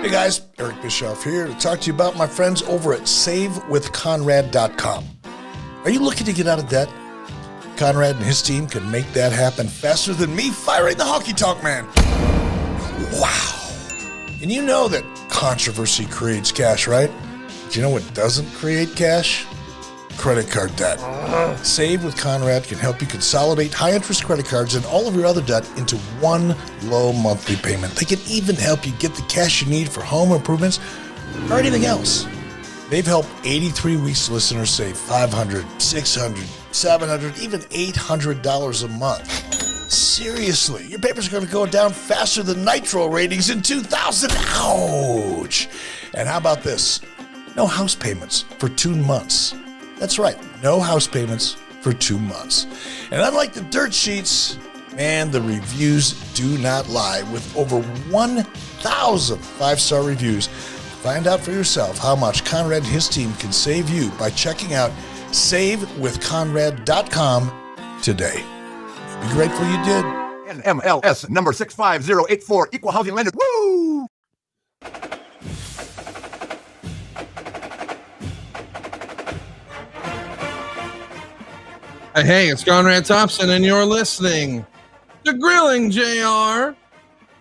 Hey guys, Eric Bischoff here to talk to you about my friends over at SaveWithConrad.com. Are you looking to get out of debt? Conrad and his team can make that happen faster than me firing the honky tonk man. Wow. And you know that controversy creates cash, right? But you know what doesn't create cash? Credit card debt. Save with Conrad can help you consolidate high-interest credit cards and all of your other debt into one low monthly payment. They can even help you get the cash you need for home improvements or anything else. They've helped 83 Weeks listeners save $500, $600, $700, even $800 a month. Seriously, your papers are going to go down faster than Nitro ratings in 2000. Ouch! And how about this? No house payments for 2 months. That's right, no house payments for 2 months. And unlike the dirt sheets, man, the reviews do not lie. With over 1,000 5-star reviews, find out for yourself how much Conrad and his team can save you by checking out SaveWithConrad.com today. You'll be grateful you did. NMLS number 65084, equal housing lender. Woo! Hey, it's Conrad Thompson, and you're listening to Grilling JR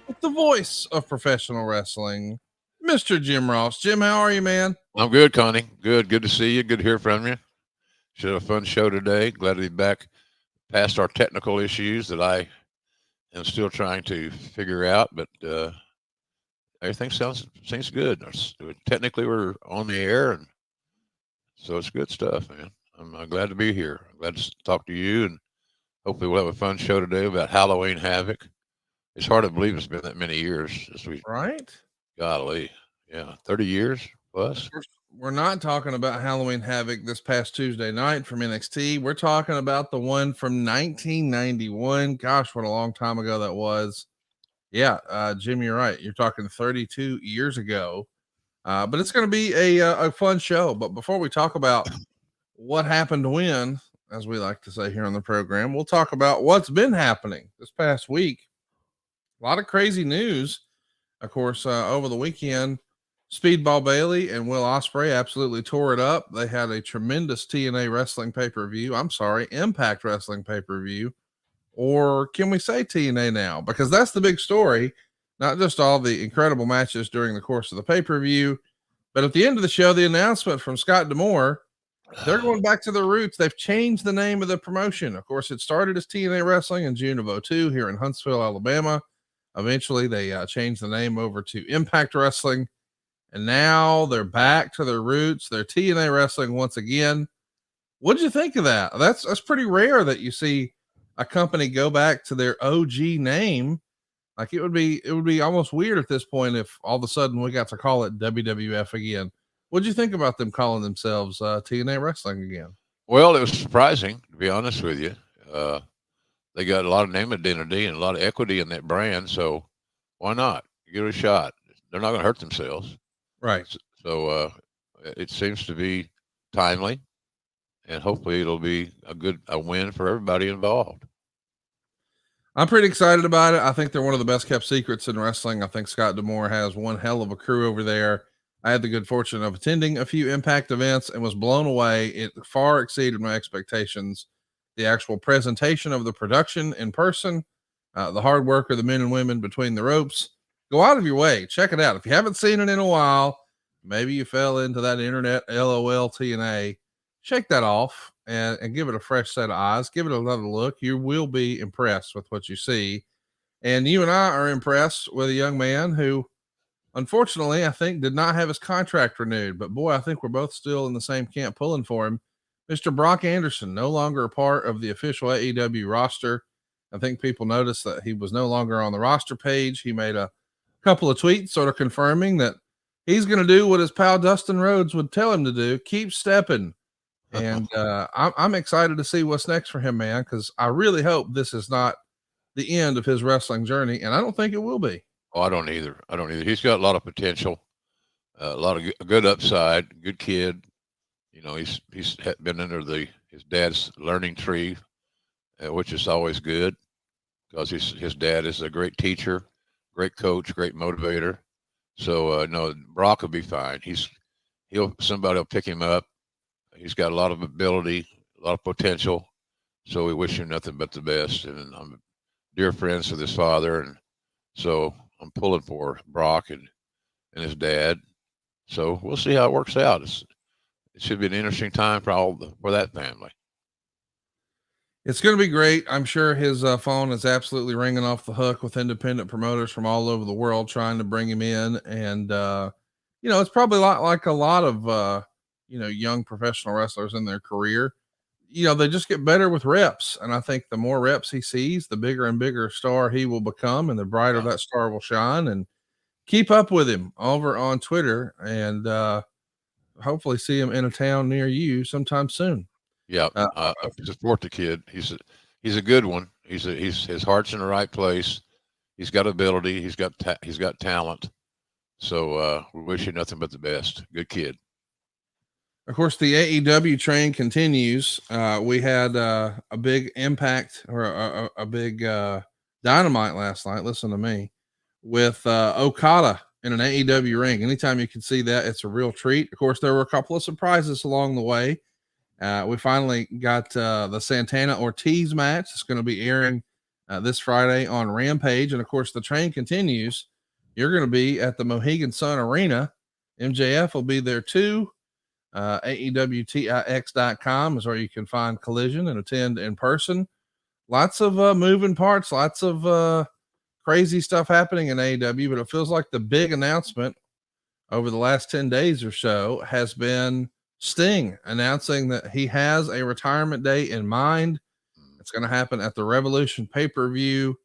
with the voice of professional wrestling, Mr. Jim Ross. Jim, how are you, man? I'm good, Connie. Good to see you. Good to hear from you. Should have a fun show today. Glad to be back past our technical issues that I am still trying to figure out, but everything seems good. Technically, we're on the air, and so it's good stuff, man. I'm glad to be here. I'm glad to talk to you, and hopefully we'll have a fun show today about Halloween Havoc. It's hard to believe it's been that many years since we. Right? Golly, yeah, 30 years plus. We're not talking about Halloween Havoc this past Tuesday night from NXT. We're talking about the one from 1991. Gosh, what a long time ago that was. Yeah, Jim, you're right. You're talking 32 years ago. But it's going to be a fun show. But before we talk about what happened when, as we like to say here on the program, we'll talk about what's been happening this past week. A lot of crazy news, of course, over the weekend. Speedball Bailey and Will Ospreay absolutely tore it up. They had a tremendous TNA wrestling pay-per-view. Impact Wrestling pay-per-view. Or can we say TNA now? Because that's the big story, not just all the incredible matches during the course of the pay-per-view, but at the end of the show, the announcement from Scott D'Amore, they're going back to their roots. They've changed the name of the promotion. Of course, it started as TNA Wrestling in June of 2002 here in Huntsville, Alabama. Eventually, they changed the name over to Impact Wrestling, and now they're back to their roots. They're TNA Wrestling once again. What'd you think of that? That's pretty rare that you see a company go back to their OG name. Like it would be almost weird at this point if all of a sudden we got to call it WWF again. What'd you think about them calling themselves TNA Wrestling again? Well, it was surprising, to be honest with you. They got a lot of name identity and a lot of equity in that brand, so why not? Give it a shot. They're not going to hurt themselves. Right. So it seems to be timely, and hopefully it'll be a win for everybody involved. I'm pretty excited about it. I think they're one of the best kept secrets in wrestling. I think Scott D'Amore has one hell of a crew over there. I had the good fortune of attending a few Impact events and was blown away. It far exceeded my expectations. The actual presentation of the production in person, the hard work of the men and women between the ropes. Go out of your way. Check it out. If you haven't seen it in a while, maybe you fell into that internet LOL TNA, shake that off and give it a fresh set of eyes. Give it another look. You will be impressed with what you see. And you and I are impressed with a young man who, unfortunately, I think did not have his contract renewed, but boy, I think we're both still in the same camp pulling for him. Mr. Brock Anderson, no longer a part of the official AEW roster. I think people noticed that he was no longer on the roster page. He made a couple of tweets sort of confirming that he's going to do what his pal Dustin Rhodes would tell him to do. Keep stepping. And I'm excited to see what's next for him, man, because I really hope this is not the end of his wrestling journey, and I don't think it will be. Oh, I don't either. He's got a lot of potential, a lot of good upside, good kid. You know, he's been under his dad's learning tree, which is always good because his dad is a great teacher, great coach, great motivator. So no, Brock will be fine. Somebody will pick him up. He's got a lot of ability, a lot of potential. So we wish him nothing but the best. And I'm dear friends with his father, and so I'm pulling for Brock and his dad. So we'll see how it works out. It should be an interesting time for that family. It's going to be great. I'm sure his phone is absolutely ringing off the hook with independent promoters from all over the world trying to bring him in. And, it's probably like a lot of, young professional wrestlers in their career. They just get better with reps. And I think the more reps he sees, the bigger and bigger star he will become, and the brighter that star will shine. And keep up with him over on Twitter, and hopefully see him in a town near you sometime soon. Yeah, support the kid. He's a good one. His heart's in the right place. He's got ability. He's got talent. So we wish you nothing but the best. Good kid. Of course, the AEW train continues. We had a big Impact or a big Dynamite last night. Listen to me, with Okada in an AEW ring. Anytime you can see that, it's a real treat. Of course, there were a couple of surprises along the way. We finally got the Santana Ortiz match. It's going to be airing this Friday on Rampage. And of course, the train continues. You're going to be at the Mohegan Sun Arena. MJF will be there too. AEWTIX.com is where you can find Collision and attend in person. Lots of moving parts, lots of crazy stuff happening in AEW, but it feels like the big announcement over the last 10 days or so has been Sting announcing that he has a retirement date in mind. It's going to happen at the Revolution pay-per-view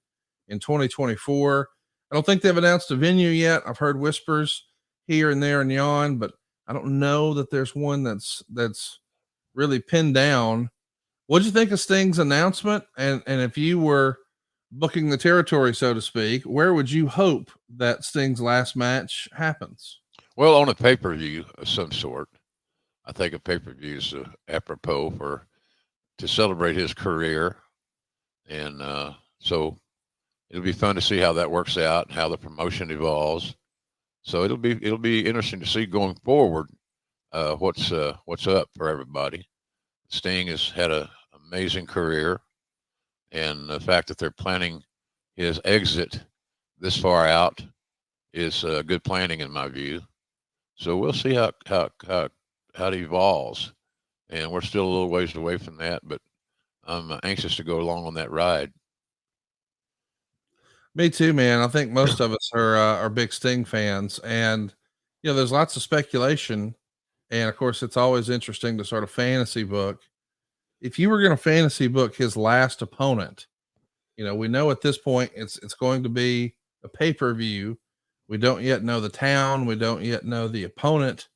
in 2024. I don't think they've announced a venue yet. I've heard whispers here and there and yon, but I don't know that there's one that's really pinned down. What'd you think of Sting's announcement? And if you were booking the territory, so to speak, where would you hope that Sting's last match happens? Well, on a pay-per-view of some sort. I think a pay-per-view is apropos to celebrate his career. And so it'll be fun to see how that works out and how the promotion evolves. So it'll be interesting to see going forward what's up for everybody. Sting has had an amazing career, and the fact that they're planning his exit this far out is good planning in my view. So we'll see how it evolves, and we're still a little ways away from that, but I'm anxious to go along on that ride. Me too, man. I think most of us are big Sting fans, and there's lots of speculation, and of course, it's always interesting to sort of fantasy book. If you were going to fantasy book his last opponent, we know at this point it's going to be a pay-per-view. We don't yet know the town. We don't yet know the opponent.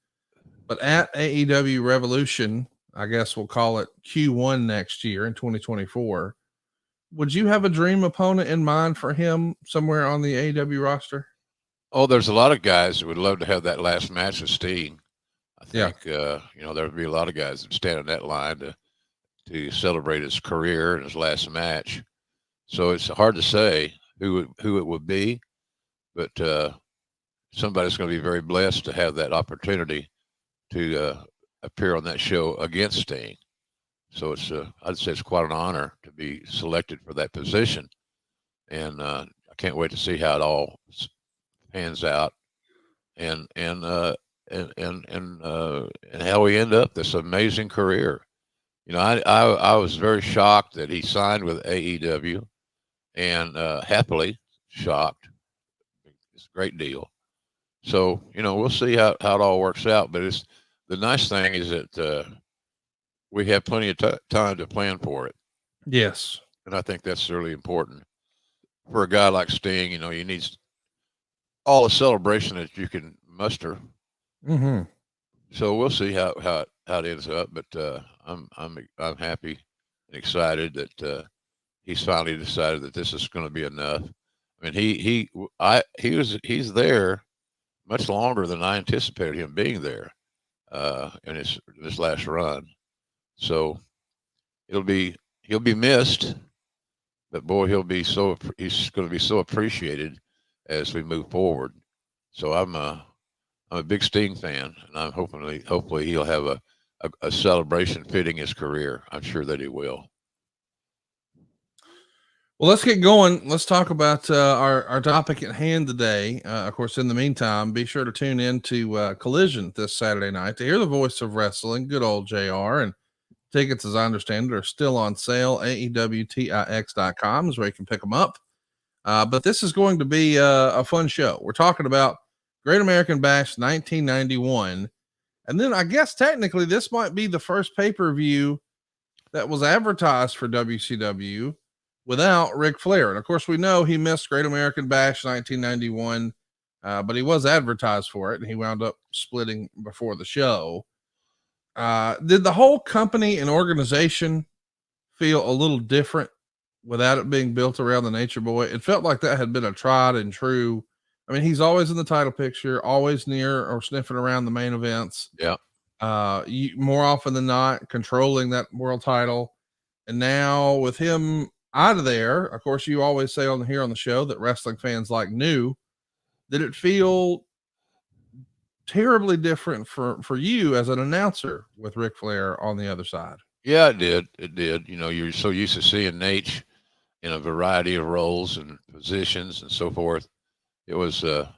But at AEW Revolution, I guess we'll call it Q1 next year in 2024. Would you have a dream opponent in mind for him somewhere on the AEW roster? Oh, there's a lot of guys that would love to have that last match with Sting. I think, there would be a lot of guys that stand on that line to celebrate his career and his last match. So it's hard to say who it would be, but somebody's going to be very blessed to have that opportunity to appear on that show against Sting. So I'd say it's quite an honor to be selected for that position. And I can't wait to see how it all pans out and how we end up this amazing career. I was very shocked that he signed with AEW, and happily shocked. It's a great deal. So, we'll see how it all works out. But the nice thing is that we have plenty of time to plan for it. Yes. And I think that's really important. For a guy like Sting, you need all the celebration that you can muster. Mm-hmm. So we'll see how it ends up. But I'm happy and excited that he's finally decided that this is going to be enough. I mean, he's there much longer than I anticipated him being there in his last run. So he'll be missed, but boy, he's going to be so appreciated as we move forward. So I'm a big Sting fan, and I'm hopefully he'll have a celebration fitting his career. I'm sure that he will. Well, let's get going. Let's talk about our topic at hand today. Of course, in the meantime, be sure to tune in to Collision this Saturday night to hear the voice of wrestling, good old JR. And tickets, as I understand it, are still on sale. AEWTIX.com is where you can pick them up. But this is going to be a fun show. We're talking about Great American Bash 1991. And then I guess technically this might be the first pay-per-view that was advertised for WCW without Ric Flair. And of course, we know he missed Great American Bash 1991, but he was advertised for it and he wound up splitting before the show. Did the whole company and organization feel a little different without it being built around the Nature Boy? It felt like that had been a tried and true. I mean, he's always in the title picture, always near or sniffing around the main events. Yeah. More often than not, controlling that world title. And now with him out of there, of course, you always say on the show that wrestling fans like new. Did it feel terribly different for you as an announcer with Ric Flair on the other side? Yeah, it did. It did. You know, you're so used to seeing Nate in a variety of roles and positions and so forth. It was to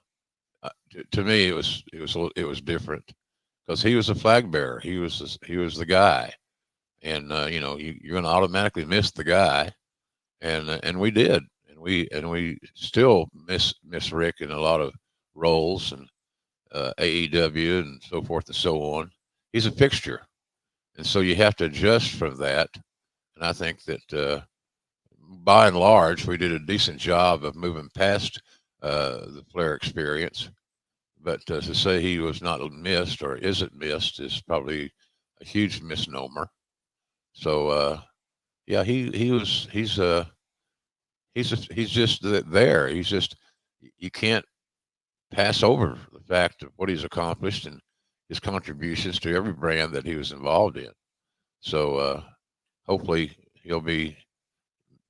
me it was different because he was a flag bearer. He was the guy, and you know you're going to automatically miss the guy, and we did, and we still miss Rick in a lot of roles and AEW and so forth and so on. He's a fixture, and so you have to adjust from that. And I think that by and large, we did a decent job of moving past the Flair experience. But to say he was not missed or isn't missed is probably a huge misnomer. So yeah, he's just there. He's just you can't pass over the fact of what he's accomplished and his contributions to every brand that he was involved in. So hopefully he'll be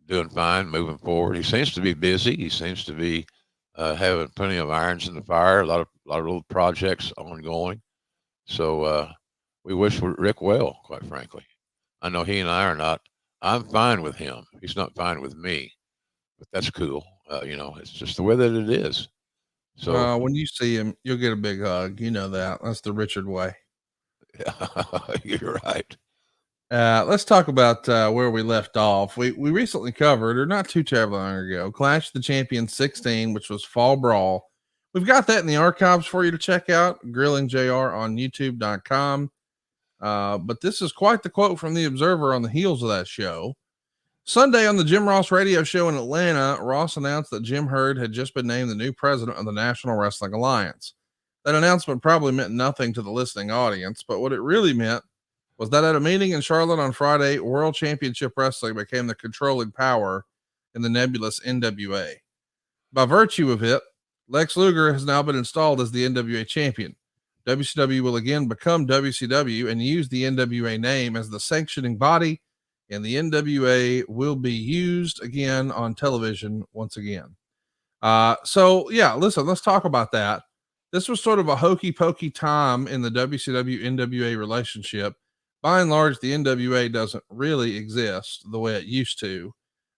doing fine moving forward. He seems to be busy. He seems to be having plenty of irons in the fire. A lot of little projects ongoing. So we wish Rick well, quite frankly. I know he and I are not. I'm fine with him. He's not fine with me, but that's cool. You know, it's just the way that it is. So When you see him, you'll get a big hug. You know that. That's the Richard way. you're right. Let's talk about where we left off. We recently covered, or not too terribly long ago, Clash of the Champions 16, which was Fall Brawl. We've got that in the archives for you to check out, Grilling JR on YouTube.com. But this is quite the quote from the Observer on the heels of that show. Sunday on the Jim Ross radio show in Atlanta, Ross announced that Jim Herd had just been named the new president of the National Wrestling Alliance. That announcement probably meant nothing to the listening audience, but what it really meant was that at a meeting in Charlotte on Friday, World Championship Wrestling became the controlling power in the nebulous NWA. By virtue of it, Lex Luger has now been installed as the NWA champion. WCW will again become WCW and use the NWA name as the sanctioning body, and the NWA will be used again on television once again. So yeah, listen, let's talk about that. This was sort of a hokey pokey time in the WCW NWA relationship. By and large, the NWA doesn't really exist the way it used to.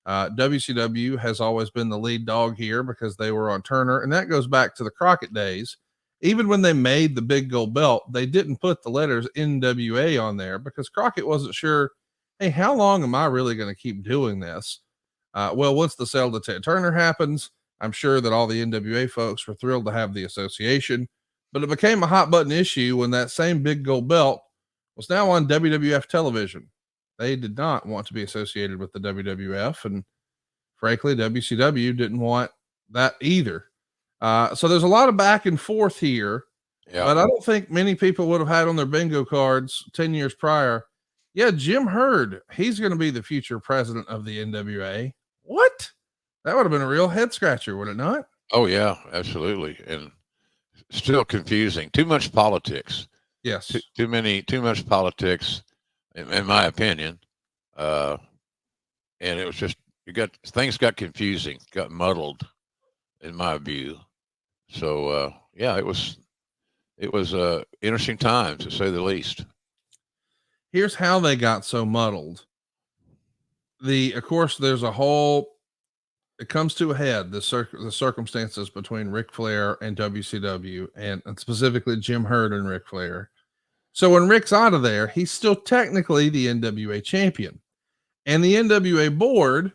WCW has always been the lead dog here because they were on Turner, and that goes back to the Crockett days. Even when they made the big gold belt, they didn't put the letters NWA on there because Crockett wasn't sure, hey, how long am I really going to keep doing this? Well, once the sale to Ted Turner happens, I'm sure that all the NWA folks were thrilled to have the association, but it became a hot button issue when that same big gold belt was now on WWF television. They did not want to be associated with the WWF, and frankly, WCW didn't want that either. So there's a lot of back and forth here, but I don't think many people would have had on their bingo cards 10 years prior. Yeah, Jim Herd, he's going to be the future president of the NWA. What? That would have been a real head scratcher, would it not? Oh yeah, absolutely. And still confusing. Too much politics. Yes. Too much politics, in my opinion. And it was just things got confusing, got muddled, in my view. So yeah, it was interesting times to say the least. Here's how they got so muddled. Of course, there's a whole, it comes to a head, the circumstances between Ric Flair and WCW, and specifically Jim Herd and Ric Flair. So when Rick's out of there, he's still technically the NWA champion. And the NWA board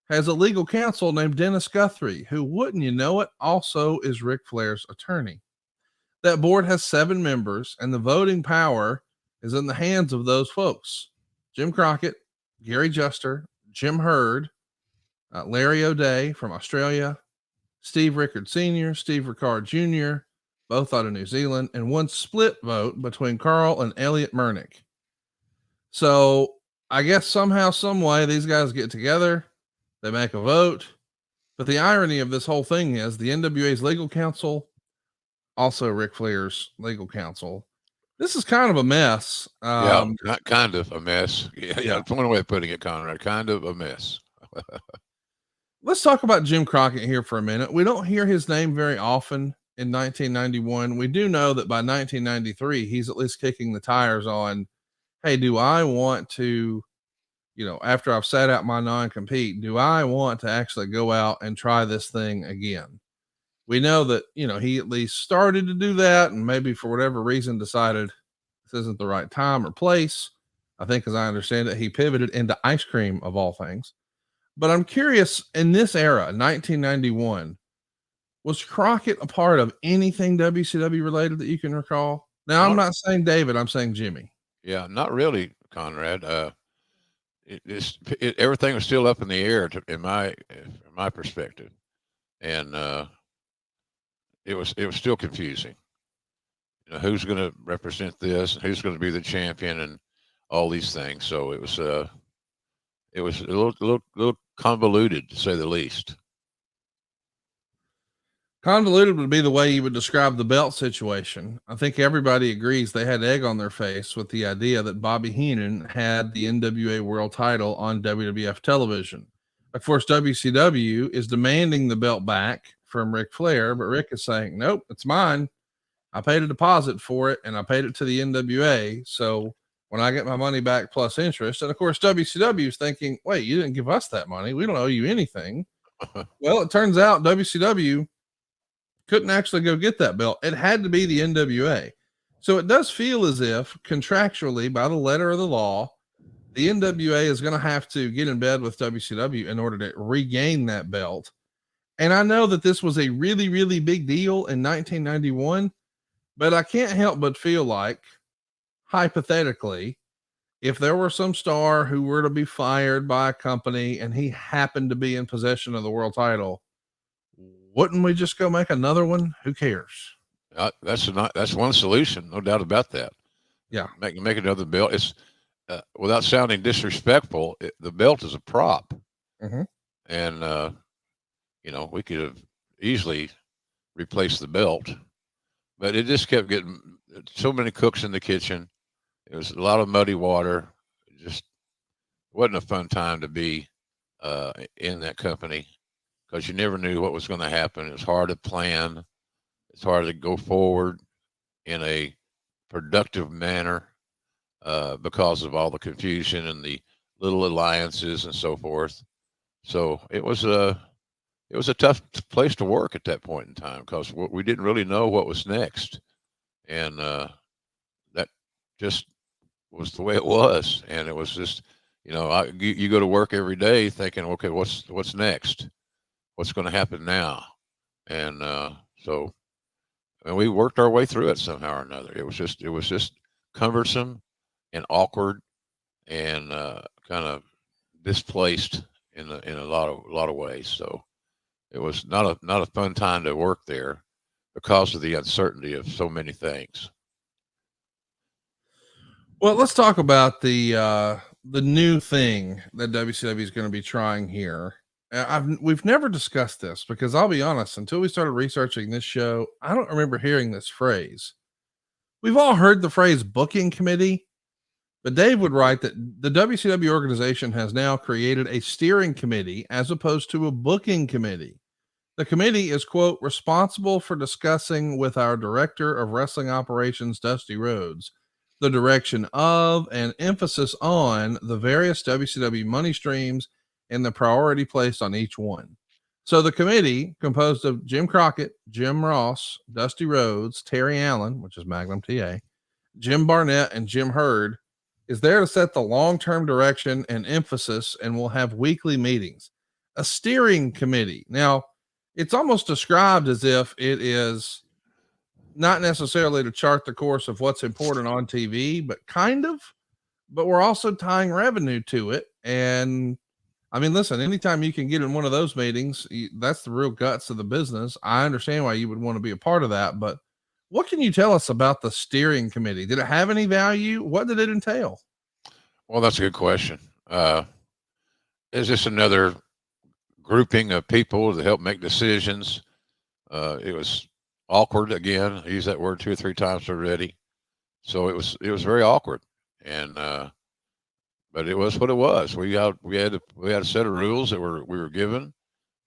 has a legal counsel named Dennis Guthrie, who, wouldn't you know it, also is Ric Flair's attorney. That board has 7 members, and the voting power is in the hands of those folks: Jim Crockett, Gary Juster, Jim Herd, Larry O'Day from Australia, Steve Rickard Sr., Steve Ricard Jr., both out of New Zealand, and one split vote between Carl and Elliot Murnick. So I guess somehow, some way, these guys get together, they make a vote. But the irony of this whole thing is the NWA's legal counsel, also Ric Flair's legal counsel. This is kind of a mess. Not kind of a mess. Yeah, that's one way of putting it, Conrad. Kind of a mess. Let's talk about Jim Crockett here for a minute. We don't hear his name very often in 1991. We do know that by 1993, he's at least kicking the tires on, hey, do I want to, after I've sat out my non-compete, do I want to actually go out and try this thing again? We know that, he at least started to do that, and maybe for whatever reason decided this isn't the right time or place. I think, as I understand it, he pivoted into ice cream of all things. But I'm curious, in this era, 1991, was Crockett a part of anything WCW related that you can recall? Now, I'm not saying David, I'm saying Jimmy. Yeah, not really, Conrad. Everything was still up in the air in my perspective, and it was still confusing. Who's going to represent this, and who's going to be the champion, and all these things. So it was a little convoluted, to say the least. Convoluted would be the way you would describe the belt situation. I think everybody agrees they had egg on their face with the idea that Bobby Heenan had the NWA World title on WWF television. Of course, WCW is demanding the belt back from Ric Flair, but Rick is saying, nope, it's mine. I paid a deposit for it, and I paid it to the NWA. So when I get my money back plus interest, and of course, WCW is thinking, wait, you didn't give us that money. We don't owe you anything. Well, it turns out WCW couldn't actually go get that belt. It had to be the NWA. So it does feel as if contractually, by the letter of the law, the NWA is going to have to get in bed with WCW in order to regain that belt. And I know that this was a really, really big deal in 1991, but I can't help but feel like, hypothetically, if there were some star who were to be fired by a company and he happened to be in possession of the world title, wouldn't we just go make another one? Who cares? That's one solution, no doubt about that. Yeah, make another belt. It's without sounding disrespectful, the belt is a prop, and we could have easily replaced the belt, but it just kept getting so many cooks in the kitchen. It was a lot of muddy water. It just wasn't a fun time to be in that company, because you never knew what was going to happen. It was hard to plan. It's hard to go forward in a productive manner because of all the confusion and the little alliances and so forth. So it was a tough place to work at that point in time, because we didn't really know what was next, and that just was the way it was. And it was just, you go to work every day thinking, okay, what's next? What's going to happen now? And we worked our way through it somehow or another. It was just cumbersome and awkward and kind of displaced in a lot of ways. So it was not a fun time to work there because of the uncertainty of so many things. Well, let's talk about the new thing that WCW is going to be trying here. We've never discussed this, because I'll be honest, until we started researching this show, I don't remember hearing this phrase. We've all heard the phrase booking committee, but Dave would write that the WCW organization has now created a steering committee as opposed to a booking committee. The committee is, quote, responsible for discussing with our director of wrestling operations, Dusty Rhodes, the direction of and emphasis on the various WCW money streams and the priority placed on each one. So the committee, composed of Jim Crockett, Jim Ross, Dusty Rhodes, Terry Allen, which is Magnum TA, Jim Barnett, and Jim Hurd, is there to set the long-term direction and emphasis, and will have weekly meetings. A steering committee. Now, it's almost described as if it is not necessarily to chart the course of what's important on TV, but kind of, but we're also tying revenue to it. And I mean, listen, anytime you can get in one of those meetings, that's the real guts of the business. I understand why you would want to be a part of that, but what can you tell us about the steering committee? Did it have any value? What did it entail? Well, that's a good question. Is this another grouping of people to help make decisions? It was awkward again. I used that word 2 or 3 times already. So it was very awkward. And, but it was what it was. We had a set of rules that we were given,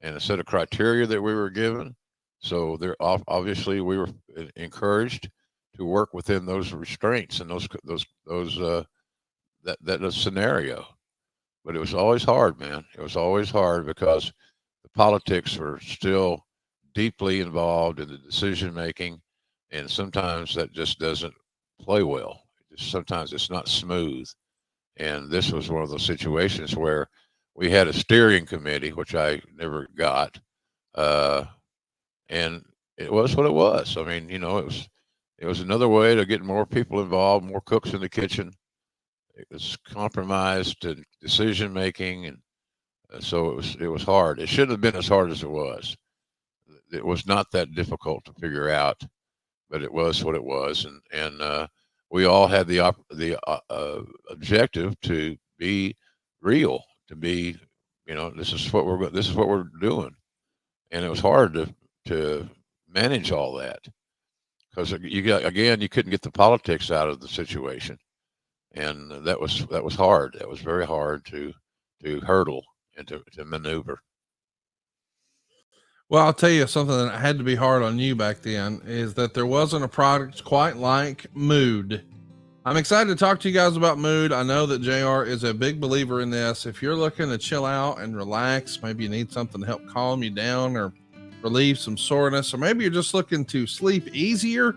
and a set of criteria that we were given. So there, obviously we were encouraged to work within those restraints and that scenario. But it was always hard, man. It was always hard because the politics were still deeply involved in the decision making, and sometimes that just doesn't play well. Sometimes it's not smooth. And this was one of those situations where we had a steering committee, which I never got. And it was what it was. I mean, it was another way to get more people involved, more cooks in the kitchen. It was compromised and decision making, and so it was hard. It shouldn't have been as hard as it was. It was not that difficult to figure out, but it was what it was, and we all had the objective to be real, to be, this is what we're doing, and it was hard to manage all that because you couldn't get the politics out of the situation, and that was hard. That was very hard to hurdle and to maneuver. Well, I'll tell you something that had to be hard on you back then is that there wasn't a product quite like Mood. I'm excited to talk to you guys about Mood. I know that JR is a big believer in this. If you're looking to chill out and relax, maybe you need something to help calm you down or relieve some soreness, or maybe you're just looking to sleep easier.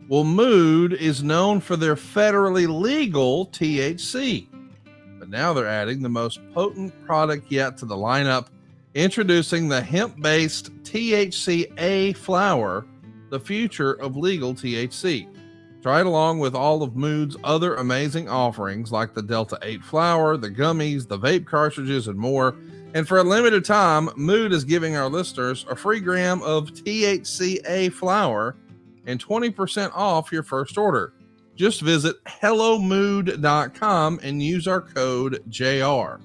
Well, Mood is known for their federally legal THC, but now they're adding the most potent product yet to the lineup, introducing the hemp-based THCA flower, the future of legal THC. Try it along with all of Mood's other amazing offerings like the Delta 8 flower, the gummies, the vape cartridges, and more. And for a limited time, Mood is giving our listeners a free gram of THCA flower and 20% off your first order. Just visit hellomood.com and use our code JR.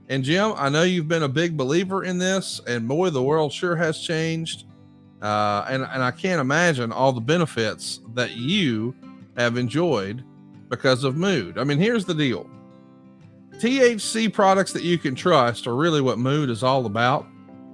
And Jim, I know you've been a big believer in this, and boy, the world sure has changed. And I can't imagine all the benefits that you have enjoyed because of Mood. I mean, here's the deal. THC products that you can trust are really what Mood is all about.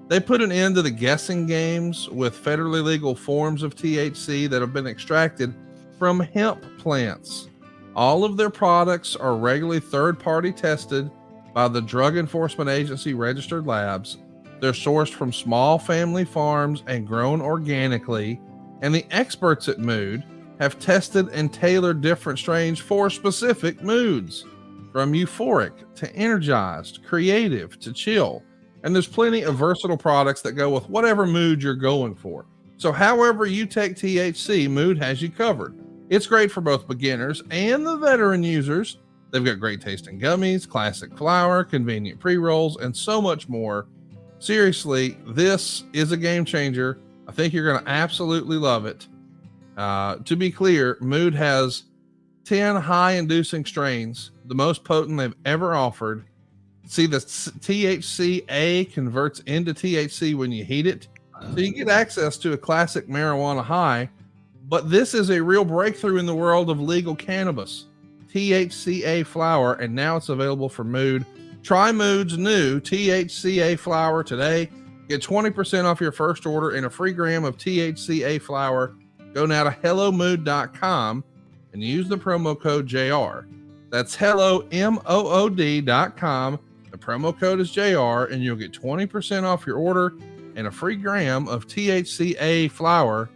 They put an end to the guessing games with federally legal forms of THC that have been extracted from hemp plants. All of their products are regularly third-party tested by the Drug Enforcement Agency registered labs. They're sourced from small family farms and grown organically. And the experts at Mood have tested and tailored different strains for specific moods, from euphoric to energized, creative to chill. And there's plenty of versatile products that go with whatever mood you're going for. So however you take THC, Mood has you covered. It's great for both beginners and the veteran users. They've got great tasting gummies, classic flower, convenient pre-rolls, and so much more. Seriously, this is a game changer. I think you're going to absolutely love it. To be clear, Mood has 10 high-inducing strains, the most potent they've ever offered. See, the THCA converts into THC when you heat it, so you get access to a classic marijuana high. But this is a real breakthrough in the world of legal cannabis. THCA flower, and now it's available for Mood. Try Mood's new THCA flower today. Get 20% off your first order and a free gram of THCA flower. Go now to HelloMood.com and use the promo code JR. That's HelloMood.com. The promo code is JR, and you'll get 20% off your order and a free gram of THCA flower.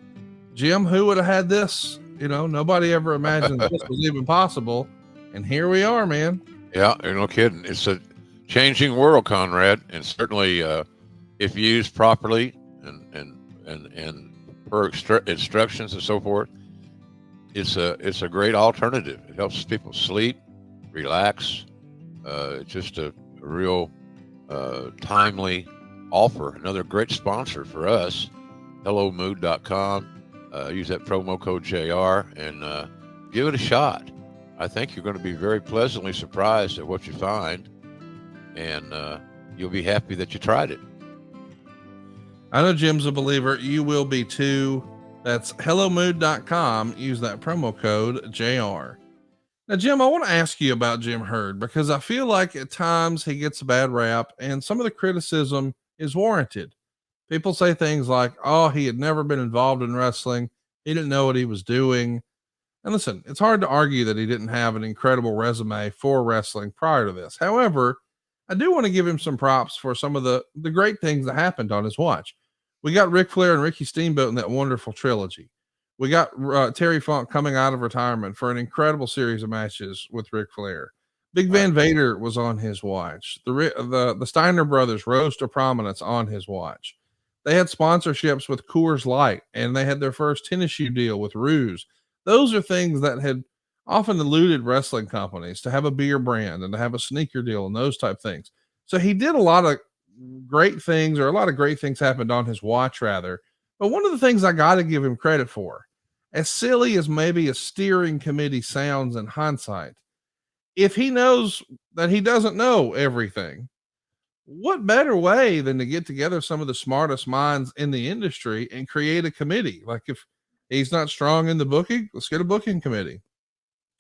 Jim, who would have had this? You know, nobody ever imagined this was even possible. And here we are, man. Yeah, you're no kidding. It's a changing world, Conrad, and certainly if used properly and per instructions and so forth, it's a great alternative. It helps people sleep, relax. It's just a real timely offer. Another great sponsor for us. HelloMood.com. Use that promo code JR and give it a shot. I think you're going to be very pleasantly surprised at what you find, and you'll be happy that you tried it. I know Jim's a believer. You will be too. That's HelloMood.com. Use that promo code JR. Now, Jim, I want to ask you about Jim Herd because I feel like at times he gets a bad rap and some of the criticism is warranted. People say things like, oh, he had never been involved in wrestling. He didn't know what he was doing. And listen, it's hard to argue that he didn't have an incredible resume for wrestling prior to this. However, I do want to give him some props for some of the great things that happened on his watch. We got Ric Flair and Ricky Steamboat in that wonderful trilogy. We got Terry Funk coming out of retirement for an incredible series of matches with Ric Flair. Big Van Vader was on his watch. The Steiner brothers rose to prominence on his watch. They had sponsorships with Coors Light, and they had their first tennis shoe deal with Ruse. Those are things that had often eluded wrestling companies, to have a beer brand and to have a sneaker deal and those type things. So he did a lot of great things, or a lot of great things happened on his watch rather. But one of the things I got to give him credit for, as silly as maybe a steering committee sounds in hindsight, if he knows that he doesn't know everything, what better way than to get together some of the smartest minds in the industry and create a committee? Like, if he's not strong in the booking, let's get a booking committee.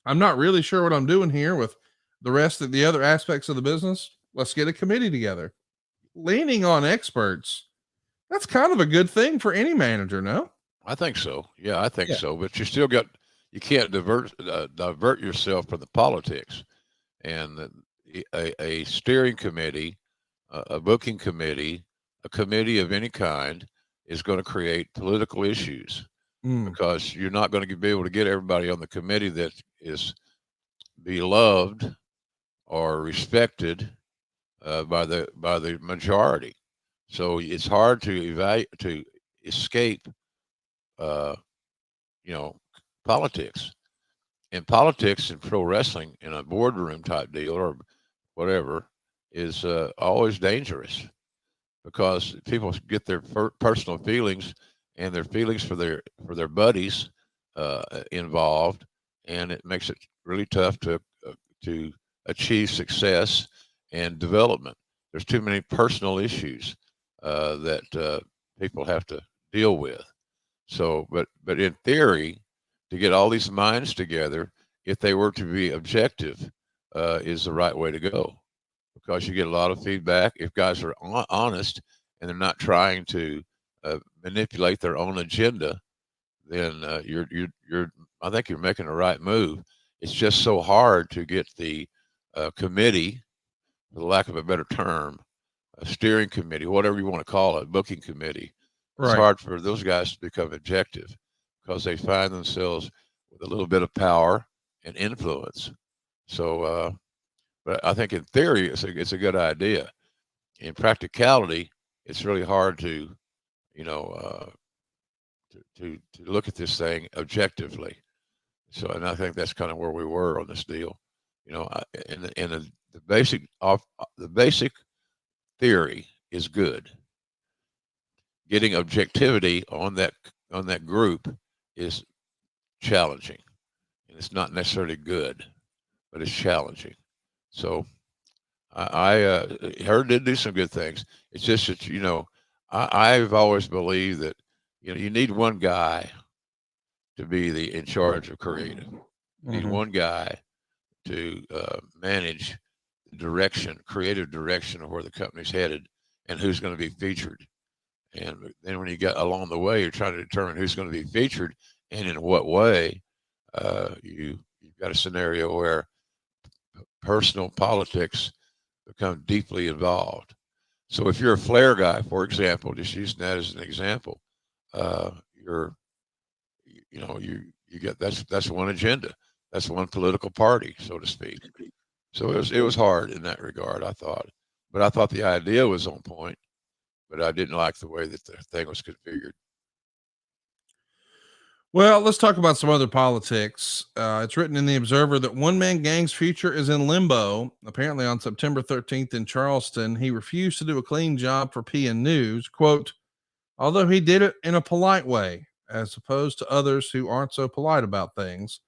I'm not really sure what I'm doing here with the rest of the other aspects of the business. Let's get a committee together. Leaning on experts, that's kind of a good thing for any manager, no? I think so. Yeah, I think so. But you can't divert yourself from the politics. And a steering committee, a booking committee, a committee of any kind is going to create political issues because you're not going to be able to get everybody on the committee that is beloved or respected by the majority. So it's hard to escape politics. And politics in pro wrestling in a boardroom type deal or whatever is always dangerous because people get their personal feelings and their feelings for their buddies involved, and it makes it really tough to achieve success and development. There's too many personal issues that people have to deal with. So, but in theory, to get all these minds together, if they were to be objective, is the right way to go, because you get a lot of feedback. If guys are honest and they're not trying to manipulate their own agenda, then I think you're making the right move. It's just so hard to get the committee, for the lack of a better term, a steering committee, whatever you want to call it, booking committee. It's hard for those guys to become objective because they find themselves with a little bit of power and influence. So, but I think in theory, it's a good idea. In practicality, it's really hard to look at this thing objectively. So, and I think that's kind of where we were on this deal. And the basic theory is good. Getting objectivity on that group is challenging, and it's not necessarily good, but it's challenging. So I Herd did do some good things. It's just that I've always believed that you need one guy to be in charge of creative. You need one guy to manage the creative direction of where the company's headed and who's going to be featured And then when you get along the way, you're trying to determine who's going to be featured and in what way. You've got a scenario where personal politics become deeply involved. So if you're a Flair guy, for example, just using that as an example, you're, you get that's one agenda, that's one political party, so to speak. So it was hard in that regard, I thought, but I thought the idea was on point, but I didn't like the way that the thing was configured. Well, let's talk about some other politics. It's written in the Observer that One Man Gang's future is in limbo. Apparently, on September 13th in Charleston, he refused to do a clean job for PN News. Quote, although he did it in a polite way, as opposed to others who aren't so polite about things.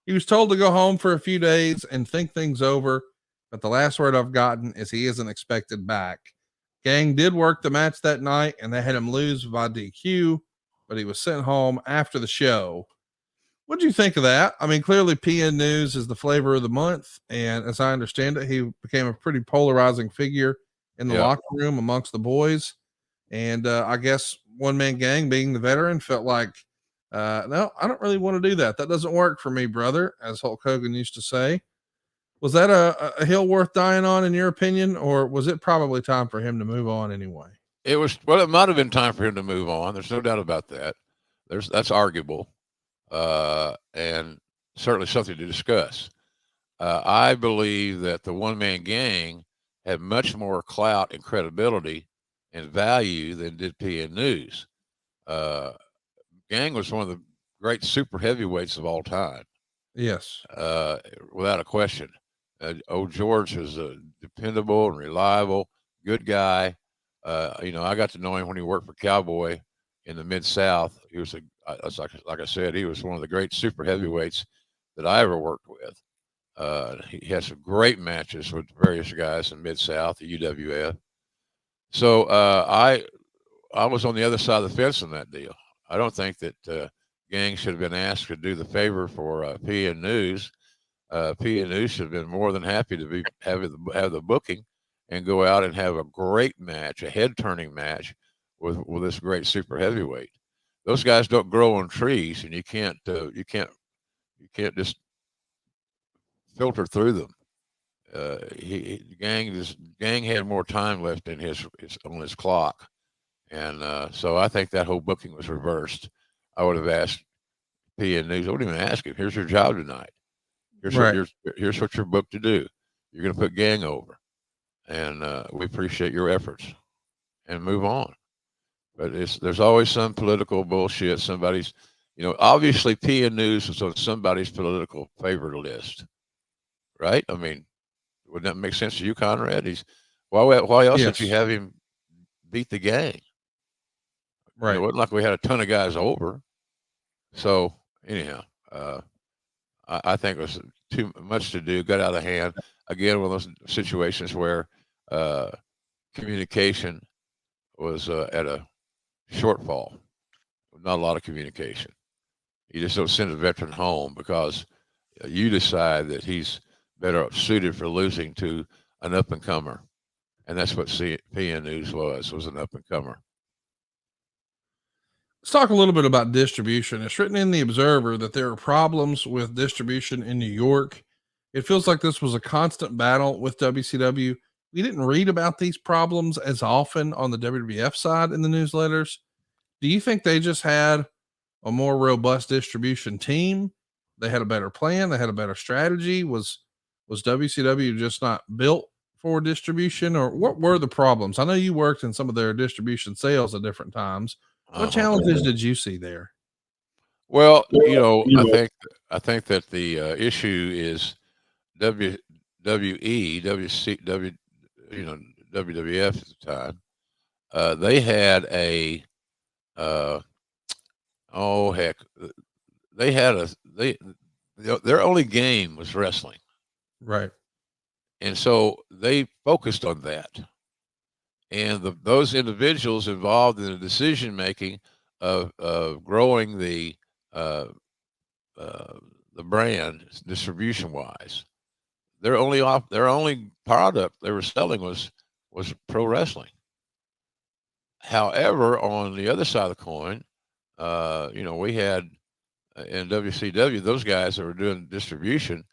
He was told to go home for a few days and think things over, but the last word I've gotten is he isn't expected back. Gang did work the match that night, and they had him lose by DQ, but he was sent home after the show. What do you think of that? I mean, clearly PN News is the flavor of the month, and as I understand it, he became a pretty polarizing figure in the locker room amongst the boys. And I guess One Man Gang, being the veteran, felt like, no, I don't really want to do that. That doesn't work for me, brother, as Hulk Hogan used to say. Was that a hill worth dying on, in your opinion, or was it probably time for him to move on anyway? It was, well, it might have been time for him to move on. There's no doubt about that. That's arguable, and certainly something to discuss. I believe that the One Man Gang had much more clout and credibility and value than did PN News. Gang was one of the great super heavyweights of all time. Yes. Without a question. Old George was a dependable and reliable, good guy. I got to know him when he worked for Cowboy in the Mid-South. He was like I said, he was one of the great super heavyweights that I ever worked with. He had some great matches with various guys in Mid-South, the UWF. So I was on the other side of the fence on that deal. I don't think that Gang should have been asked to do the favor for PN News. PN News should have been more than happy to have the booking and go out and have a great match, a head-turning match with this great super heavyweight. Those guys don't grow on trees, and you can't just filter through them. Gang had more time left in on his clock, and so I think that whole booking was reversed. I would have asked PN News. I wouldn't even ask him. Here's your job tonight. Here's what you're booked to do. You're going to put Gang over, and we appreciate your efforts, and move on. But there's always some political bullshit. Somebody's, obviously PN News was on somebody's political favorite list, right? I mean, wouldn't that make sense to you, Conrad? Why else would you have him beat the Gang? Right. It wasn't like we had a ton of guys over. So anyhow, I think it was too much to do, got out of hand. Again, one of those situations where communication was at a shortfall. Not a lot of communication. You just don't send a veteran home because you decide that he's better suited for losing to an up-and-comer. And that's what PN News was an up-and-comer. Let's talk a little bit about distribution. It's written in the Observer that there are problems with distribution in New York. It feels like this was a constant battle with WCW. We didn't read about these problems as often on the WWF side in the newsletters. Do you think they just had a more robust distribution team? They had a better plan. They had a better strategy. Was WCW just not built for distribution, or what were the problems? I know you worked in some of their distribution sales at different times. What challenges did you see there? Well, I think that the issue is WWE, WCW, WWF at the time. They had a their only game was wrestling, Right. and so they focused on that. And those individuals involved in the decision making of growing the brand distribution wise, their only product they were selling was pro wrestling. However, on the other side of the coin, we had in WCW, those guys that were doing distribution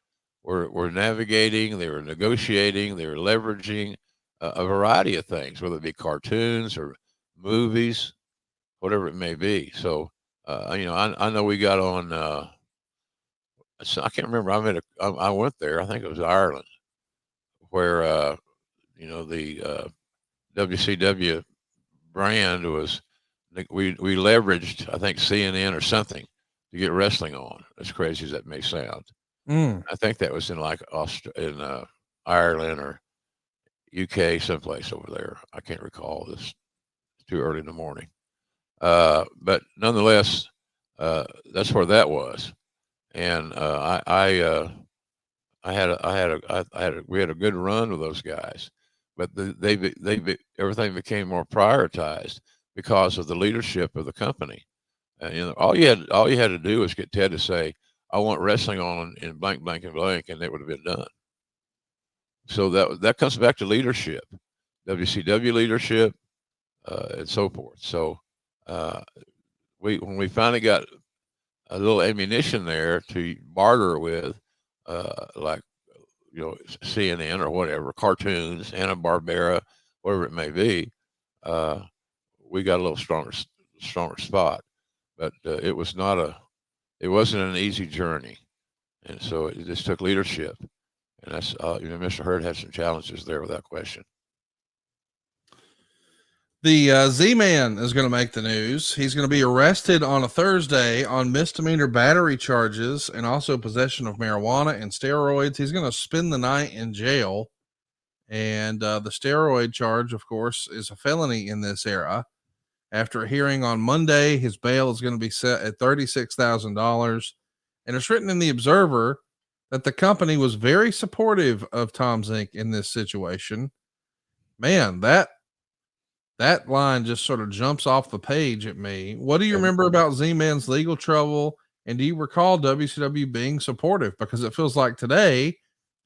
were navigating, they were negotiating, they were leveraging a variety of things, whether it be cartoons or movies, whatever it may be. So, I know we got on. So I can't remember. I went there. I think it was Ireland, where the WCW brand was. We leveraged, I think, CNN or something to get wrestling on. As crazy as that may sound, I think that was in like Ireland or UK, someplace over there. I can't recall. This too early in the morning. But nonetheless, that's where that was, and we had a good run with those guys, but everything became more prioritized because of the leadership of the company. And all you had to do was get Ted to say, "I want wrestling on in blank, blank, and blank," and it would have been done. So that comes back to leadership, WCW leadership, and so forth. So when we finally got a little ammunition there to barter with, like CNN or whatever, cartoons, Hanna-Barbera, whatever it may be, we got a little stronger spot. But it wasn't an easy journey, and so it just took leadership. And that's Mr. Hurd had some challenges there without question. The Z-Man is going to make the news. He's going to be arrested on a Thursday on misdemeanor battery charges and also possession of marijuana and steroids. He's going to spend the night in jail. And the steroid charge, of course, is a felony in this era. After a hearing on Monday, his bail is going to be set at $36,000. And it's written in the Observer that the company was very supportive of Tom Zink in this situation. Man, that line just sort of jumps off the page at me. What do you remember about Z-Man's legal trouble? And do you recall WCW being supportive? Because it feels like today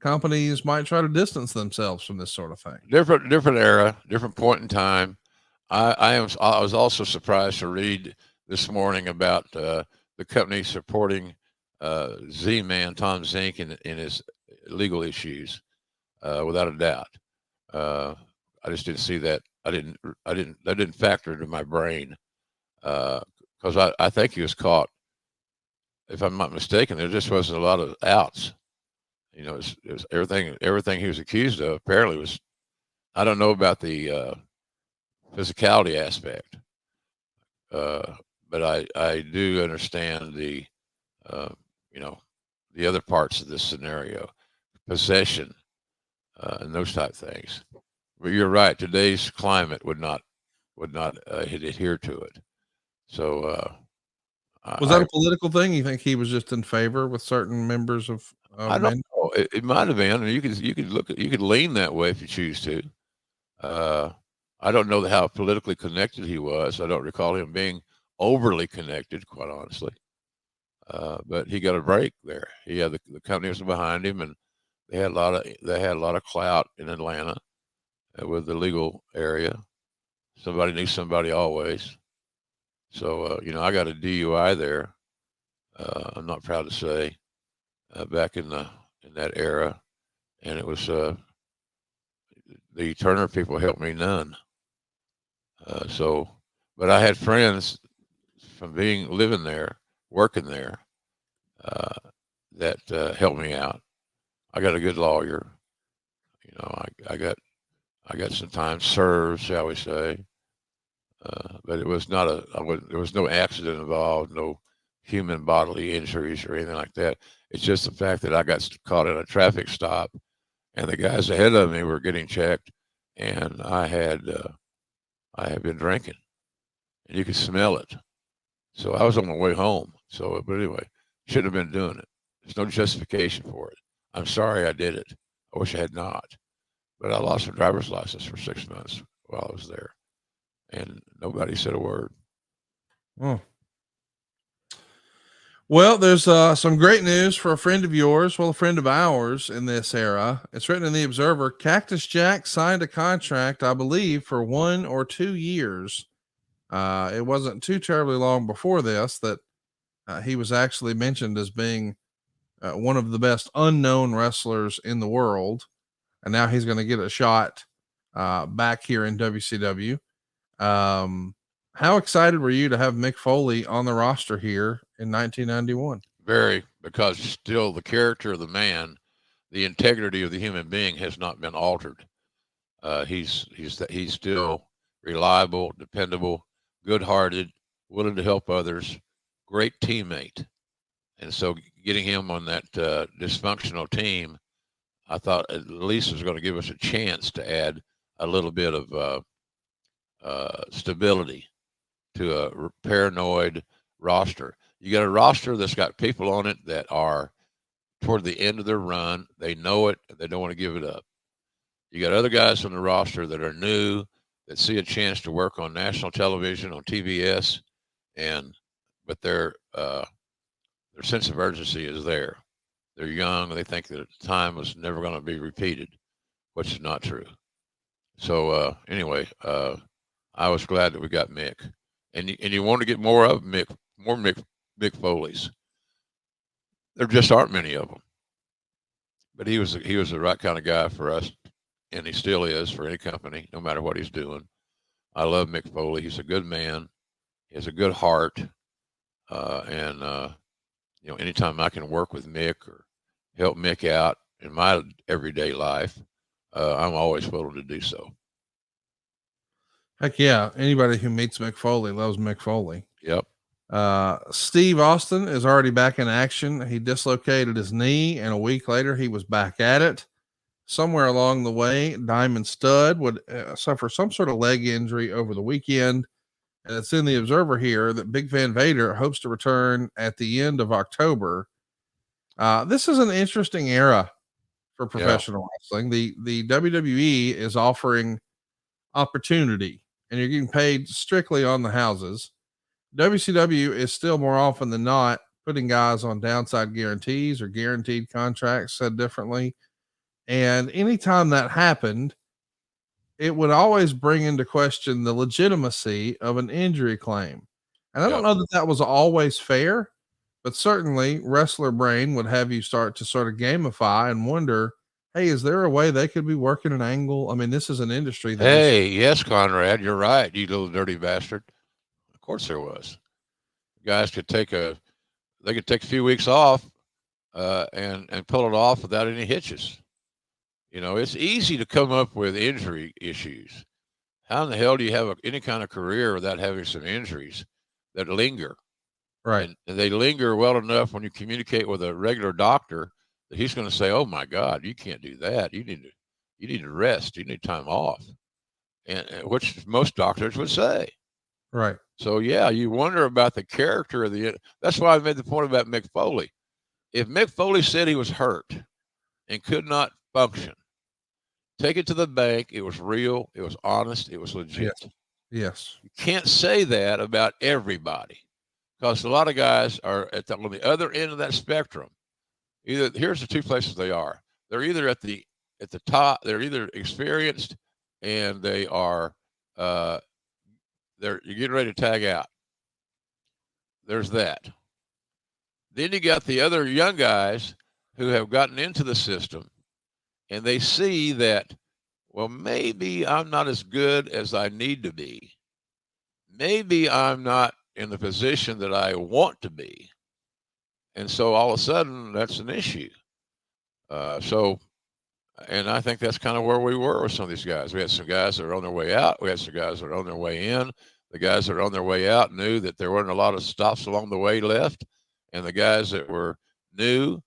companies might try to distance themselves from this sort of thing. Different era, different point in time. I was also surprised to read this morning about the company supporting Z-Man, Tom Zink, in his legal issues, without a doubt. I just didn't see that. That didn't factor into my brain, because I think he was caught. If I'm not mistaken, there just wasn't a lot of outs. It was everything he was accused of apparently was. I don't know about the physicality aspect, but I do understand the the other parts of this scenario, possession, and those type of things. But you're right. Today's climate would not adhere to it. So was that a political thing? You think he was just in favor with certain members of? I don't know. It might have been. You could lean that way if you choose to. I don't know how politically connected he was. I don't recall him being overly connected, quite honestly. But he got a break there. He had the company was behind him, and they had a lot of clout in Atlanta with the legal area. Somebody knew somebody always. So I got a DUI there. I'm not proud to say, back in that era, and it was the Turner people helped me none. But I had friends from living there, working there, that helped me out. I got a good lawyer. I got some time served, shall we say. But it was not there was no accident involved, no human bodily injuries or anything like that. It's just the fact that I got caught in a traffic stop, and the guys ahead of me were getting checked, and I had been drinking, and you could smell it. So I was on my way home. But anyway, shouldn't have been doing it. There's no justification for it. I'm sorry I did it. I wish I had not. But I lost my driver's license for 6 months while I was there, and nobody said a word. Oh. Well, there's some great news for a friend of yours, a friend of ours in this era. It's written in the Observer. Cactus Jack signed a contract, I believe, for 1 or 2 years It wasn't too terribly long before this that he was actually mentioned as being one of the best unknown wrestlers in the world. And now he's going to get a shot back here in WCW. How excited were you to have Mick Foley on the roster here in 1991? Very, because still the character of the man, the integrity of the human being has not been altered. He's still reliable, dependable, good-hearted, willing to help others, great teammate. And so getting him on that dysfunctional team, I thought at least was going to give us a chance to add a little bit of stability to a paranoid roster. You got a roster that's got people on it that are toward the end of their run. They know it. They don't want to give it up. You got other guys on the roster that are new, that see a chance to work on national television, on TBS, but their sense of urgency is there. They're young. They think that time was never going to be repeated, which is not true. So anyway, I was glad that we got Mick, and you want to get more of Mick, more Mick Foley's. There just aren't many of them, but he was the right kind of guy for us, and he still is for any company, no matter what he's doing. I love Mick Foley. He's a good man. He has a good heart, and anytime I can work with Mick or help Mick out in my everyday life, I'm always willing to do so. Heck yeah. Anybody who meets Mick Foley loves Mick Foley. Yep. Steve Austin is already back in action. He dislocated his knee, and a week later he was back at it. Somewhere along the way, Diamond Stud would suffer some sort of leg injury over the weekend. And it's in the Observer here that Big Van Vader hopes to return at the end of October. This is an interesting era for professional wrestling. The WWE is offering opportunity, and you're getting paid strictly on the houses. WCW is still more often than not putting guys on downside guarantees or guaranteed contracts, said differently. And anytime that happened, it would always bring into question the legitimacy of an injury claim. And I don't know that that was always fair, but certainly wrestler brain would have you start to sort of gamify and wonder, hey, is there a way they could be working an angle? I mean, this is an industry that yes, Conrad, you're right, you little dirty bastard. Of course there was. Guys could take a few weeks off and pull it off without any hitches. It's easy to come up with injury issues. How in the hell do you have any kind of career without having some injuries that linger? right. And they linger well enough when you communicate with a regular doctor that he's going to say, "Oh my God, you can't do that. You need to rest. You need time off," and which most doctors would say. Right. So yeah, you wonder about the character of the. That's why I made the point about Mick Foley. If Mick Foley said he was hurt and could not function, take it to the bank. It was real. It was honest. It was legit. Yes. You can't say that about everybody, because a lot of guys are on the other end of that spectrum. Here's the two places they are. They're either at the top. They're either experienced and they are you're getting ready to tag out. There's that. Then you got the other young guys who have gotten into the system, and they see that, well, maybe I'm not as good as I need to be. Maybe I'm not in the position that I want to be. And so all of a sudden, that's an issue. And I think that's kind of where we were with some of these guys. We had some guys that are on their way out. We had some guys that are on their way in. The guys that are on their way out knew that there weren't a lot of stops along the way left. And the guys that were new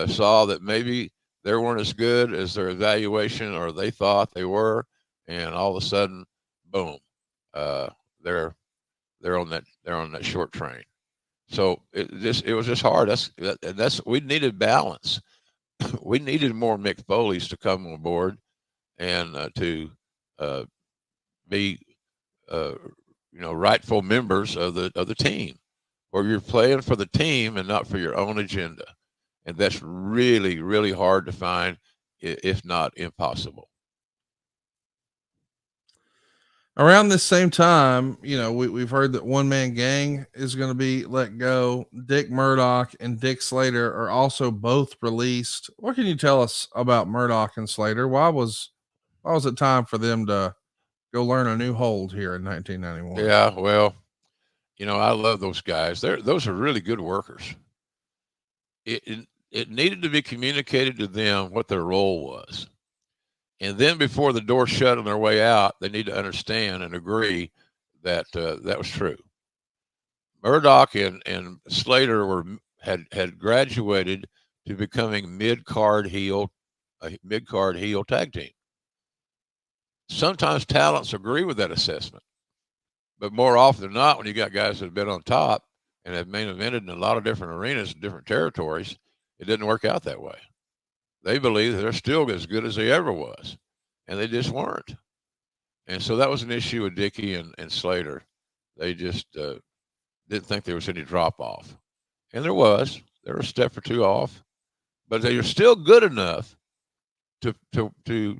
saw that maybe they weren't as good as their evaluation or they thought they were. And all of a sudden, boom, they're on that short train. So it was just hard. We needed balance. We needed more Mick Foleys to come on board and to be rightful members of the team, where you're playing for the team and not for your own agenda. And that's really, really hard to find, if not impossible. Around this same time, we've heard that One Man Gang is going to be let go. Dick Murdoch and Dick Slater are also both released. What can you tell us about Murdoch and Slater? Why was it time for them to go learn a new hold here in 1991? Yeah, well, I love those guys. Those are really good workers. It needed to be communicated to them what their role was. And then before the door shut on their way out, they need to understand and agree that that was true. Murdoch and Slater had graduated to becoming mid-card heel tag team. Sometimes talents agree with that assessment, but more often than not, when you got guys that have been on top and have main evented in a lot of different arenas, different territories, it didn't work out that way. They believe that they're still as good as they ever was, and they just weren't. And so that was an issue with Dickie and Slater. They just didn't think there was any drop off, and there were a step or two off, but they were still good enough to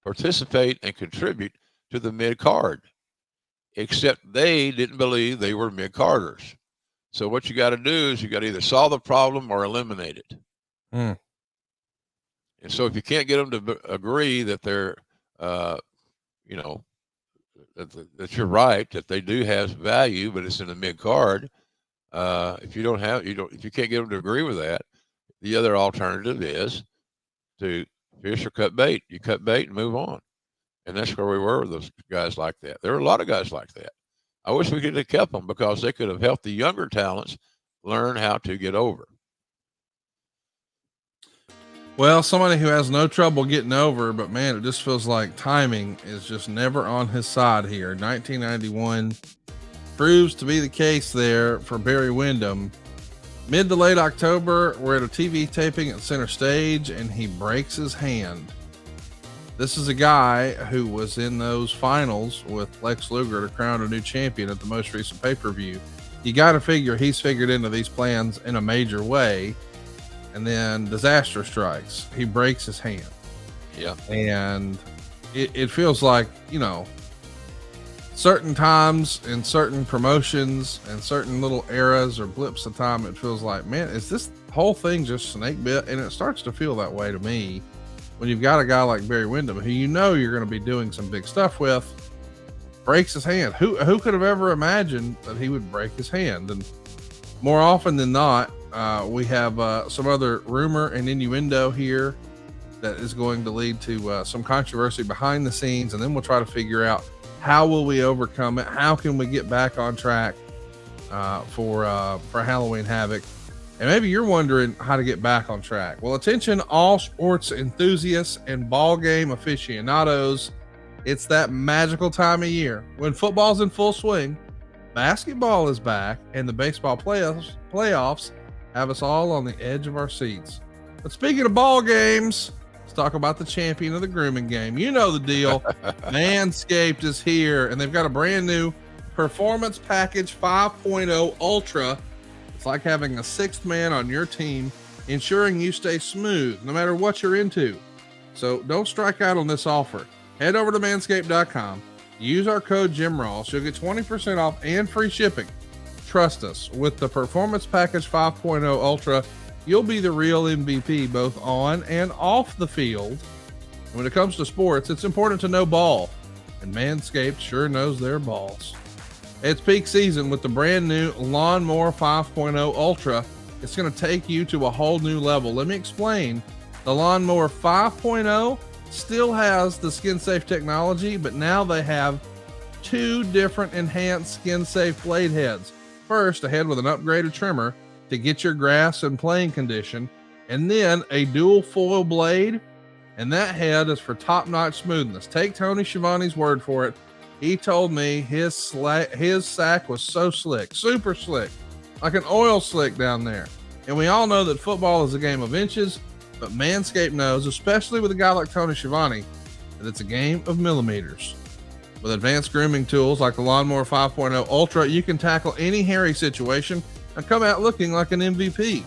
participate and contribute to the mid card, except they didn't believe they were mid carders. So what you got to do is you got to either solve the problem or eliminate it. Mm. And so if you can't get them to agree that they're, that you're right, that they do have value, but it's in the mid card. If you can't get them to agree with that, the other alternative is to fish or cut bait. You cut bait and move on. And that's where we were with those guys like that. There are a lot of guys like that. I wish we could have kept them because they could have helped the younger talents learn how to get over. Well, somebody who has no trouble getting over, but man, it just feels like timing is just never on his side here. 1991 proves to be the case there for Barry Windham. Mid to late October, we're at a TV taping at Center Stage, and he breaks his hand. This is a guy who was in those finals with Lex Luger to crown a new champion at the most recent pay-per-view. You got to figure he's figured into these plans in a major way. And then disaster strikes. He breaks his hand. Yeah. And it feels like, certain times in certain promotions and certain little eras or blips of time, it feels like, man, is this whole thing just snake bit? And it starts to feel that way to me when you've got a guy like Barry Windham, who you're going to be doing some big stuff with, breaks his hand. Who could have ever imagined that he would break his hand? And more often than not, we have some other rumor and innuendo here that is going to lead to some controversy behind the scenes, and then we'll try to figure out how will we overcome it. How can we get back on track for Halloween Havoc? And maybe you're wondering how to get back on track. Well, attention all sports enthusiasts and ball game aficionados. It's that magical time of year when football's in full swing, basketball is back, and the baseball playoffs have us all on the edge of our seats. But speaking of ball games, let's talk about the champion of the grooming game. You know the deal. Manscaped is here, and they've got a brand new Performance Package 5.0 Ultra. It's like having a sixth man on your team, ensuring you stay smooth no matter what you're into. So don't strike out on this offer. Head over to manscaped.com. Use our code JimRoss. You'll get 20% off and free shipping. Trust us, with the Performance Package 5.0 Ultra, you'll be the real MVP both on and off the field. When it comes to sports, it's important to know ball, and Manscaped sure knows their balls. It's peak season with the brand new Lawnmower 5.0 Ultra. It's going to take you to a whole new level. Let me explain. The Lawnmower 5.0 still has the skin-safe technology, but now they have two different enhanced skin-safe blade heads. First, a head with an upgraded trimmer to get your grass in playing condition, and then a dual foil blade, and that head is for top-notch smoothness. Take Tony Schiavone's word for it. He told me his sack was so slick, super slick, like an oil slick down there. And we all know that football is a game of inches, but Manscaped knows, especially with a guy like Tony Schiavone, that it's a game of millimeters. With advanced grooming tools like the Lawnmower 5.0 Ultra, you can tackle any hairy situation and come out looking like an MVP.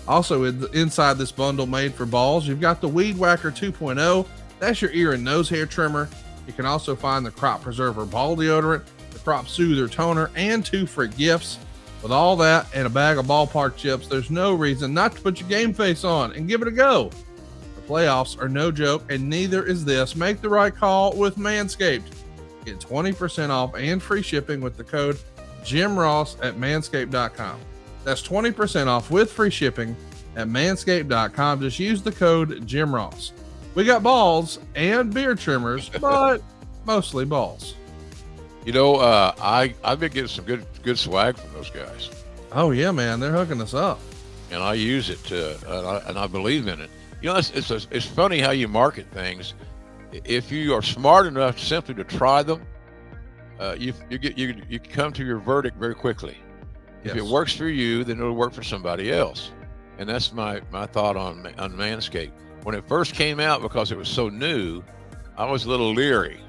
Also, inside this bundle made for balls, you've got the Weed Whacker 2.0. That's your ear and nose hair trimmer. You can also find the Crop Preserver Ball Deodorant, the Crop Soother Toner, and 2 free gifts. With all that and a bag of ballpark chips, there's no reason not to put your game face on and give it a go. The playoffs are no joke, and neither is this. Make the right call with Manscaped. Get 20% off and free shipping with the code JimRoss at manscaped.com. That's 20% off with free shipping at manscaped.com. Just use the code JimRoss. We got balls and beard trimmers, but mostly balls. You know, I've been getting some good swag from those guys. Oh yeah, man, they're hooking us up, and I use it and I believe in it. You know, it's funny how you market things. If you are smart enough simply to try them, you come to your verdict very quickly. If it works for you, then it'll work for somebody else. And that's my thought on Manscaped. When it first came out, because it was so new, I was a little leery.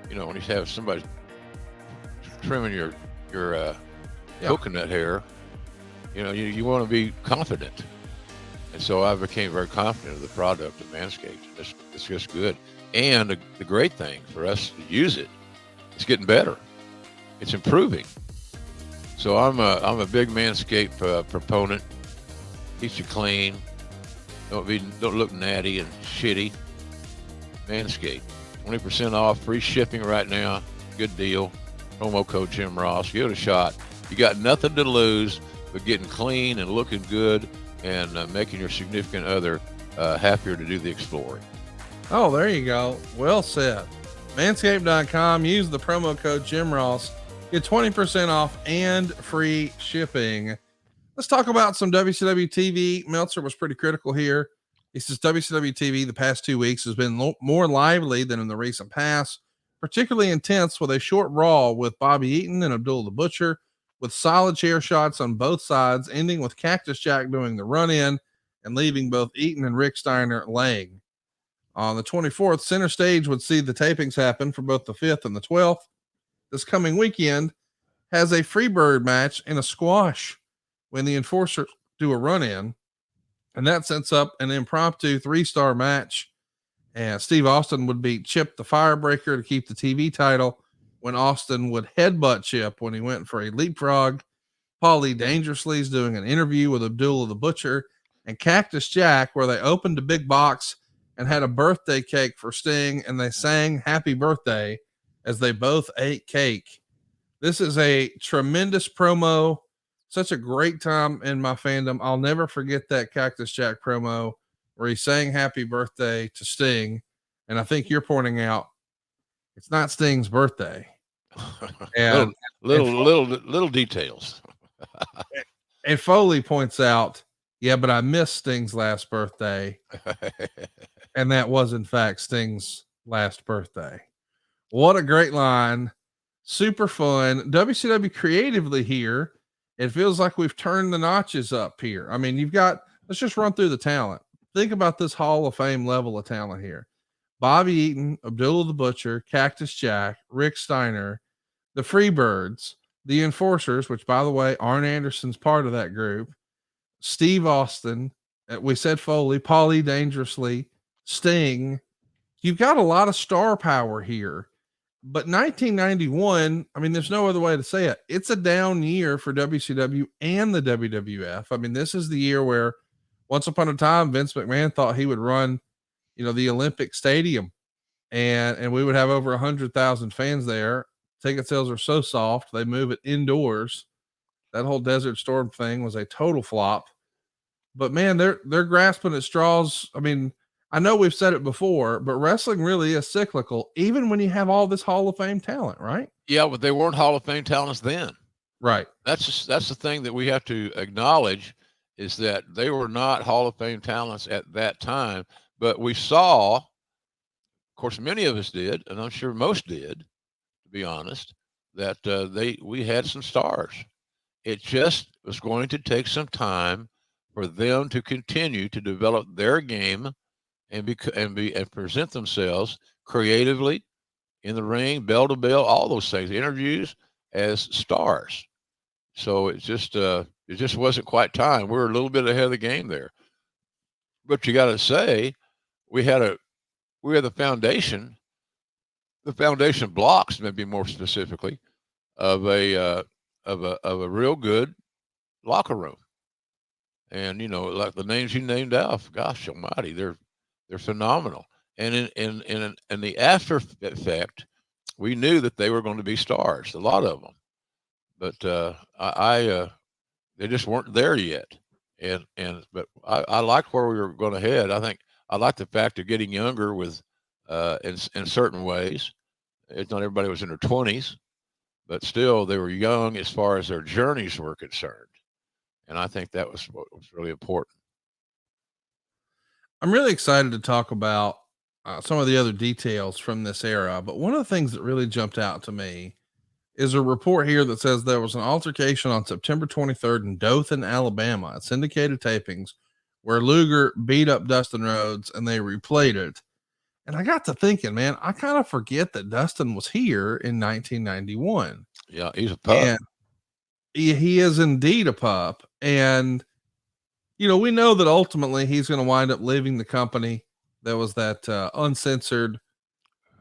You know, when you have somebody trimming your coconut hair, you know, you want to be confident. And so I became very confident of the product of Manscaped. It's just good. And the great thing for us to use it, it's getting better. It's improving. So I'm a big Manscaped proponent. Keeps you clean. Don't look natty and shitty. Manscaped, 20% off, free shipping right now. Good deal. Promo code Jim Ross. Give it a shot. You got nothing to lose but getting clean and looking good and making your significant other happier to do the exploring. Oh, there you go. Well said. Manscaped.com. Use the promo code Jim Ross. Get 20% off and free shipping. Let's talk about some WCW TV. Meltzer was pretty critical here. He says WCW TV the past 2 weeks has been more lively than in the recent past, particularly intense with a short Raw with Bobby Eaton and Abdullah the Butcher, with solid chair shots on both sides, ending with Cactus Jack doing the run-in and leaving both Eaton and Rick Steiner laying. On the 24th, Center Stage would see the tapings happen for both the 5th and the 12th. This coming weekend has a Freebird match and a squash when the Enforcers do a run-in, and that sets up an impromptu 3-star match. And Steve Austin would beat Chip the Firebreaker to keep the TV title when Austin would headbutt Chip when he went for a leapfrog. Paulie Dangerously is doing an interview with Abdullah the Butcher and Cactus Jack, where they opened a big box and had a birthday cake for Sting, and they sang happy birthday as they both ate cake. This is a tremendous promo. Such a great time in my fandom. I'll never forget that Cactus Jack promo where he sang happy birthday to Sting. And I think you're pointing out it's not Sting's birthday. And little details. And Foley points out, yeah, but I missed Sting's last birthday. And that was in fact Sting's last birthday. What a great line. Super fun. WCW creatively here. It feels like we've turned the notches up here. I mean, let's just run through the talent. Think about this Hall of Fame level of talent here. Bobby Eaton, Abdullah the Butcher, Cactus Jack, Rick Steiner, the Freebirds, the Enforcers, which by the way, Arn Anderson's part of that group, Steve Austin, we said Foley, Paulie Dangerously, Sting. You've got a lot of star power here. But 1991, I mean, there's no other way to say it. It's a down year for WCW and the WWF. I mean, this is the year where once upon a time, Vince McMahon thought he would run, the Olympic Stadium and we would have over 100,000 fans there. Ticket sales are so soft. They move it indoors. That whole Desert Storm thing was a total flop, but man, they're grasping at straws. I mean, I know we've said it before, but wrestling really is cyclical, even when you have all this Hall of Fame talent, right? Yeah, but they weren't Hall of Fame talents then. Right. That's the thing that we have to acknowledge, is that they were not Hall of Fame talents at that time. But we saw, of course, many of us did, and I'm sure most did, to be honest, that we had some stars. It just was going to take some time for them to continue to develop their game and present themselves creatively in the ring, bell to bell, all those things, interviews, as stars. So it just wasn't quite time. We were a little bit ahead of the game there. But you got to say, we had the foundation the foundation blocks, maybe more specifically, of a real good locker room. And like the names you named off, gosh almighty, they're phenomenal. And in the after effect, we knew that they were going to be stars, a lot of them, but they just weren't there yet. But I like where we were going to head. I like the fact of getting younger with in certain ways. It's not everybody was in their 20s, but still they were young as far as their journeys were concerned. And I think that was what was really important. I'm really excited to talk about some of the other details from this era, but one of the things that really jumped out to me is a report here that says there was an altercation on September 23rd in Dothan, Alabama, at syndicated tapings, where Luger beat up Dustin Rhodes and they replayed it. And I got to thinking, man, I kind of forget that Dustin was here in 1991. Yeah, he's a pup. And he is indeed a pup. And, we know that ultimately he's going to wind up leaving the company. There was that uncensored,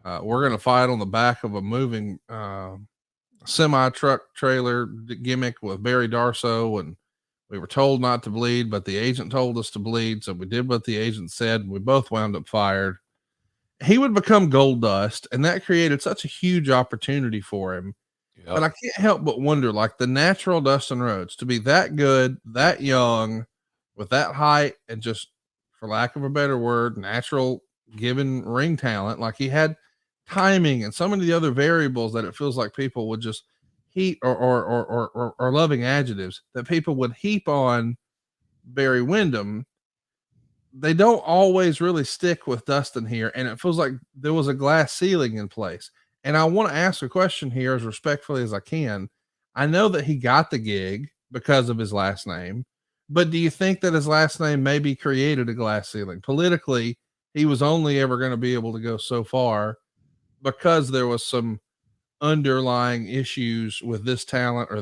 we're going to fight on the back of a moving semi truck trailer gimmick with Barry Darso, and we were told not to bleed, but the agent told us to bleed, so we did what the agent said, and we both wound up fired. He would become Goldust, and that created such a huge opportunity for him. Yep. But I can't help but wonder, like, the natural Dustin Rhodes to be that good, that young, with that height, and just, for lack of a better word, natural given ring talent. Like, he had timing and so many of the other variables that it feels like people would just heap or loving adjectives that people would heap on Barry Windham. They don't always really stick with Dustin here. And it feels like there was a glass ceiling in place. And I want to ask a question here as respectfully as I can. I know that he got the gig because of his last name, but do you think that his last name maybe created a glass ceiling? Politically, he was only ever going to be able to go so far because there was some underlying issues with this talent or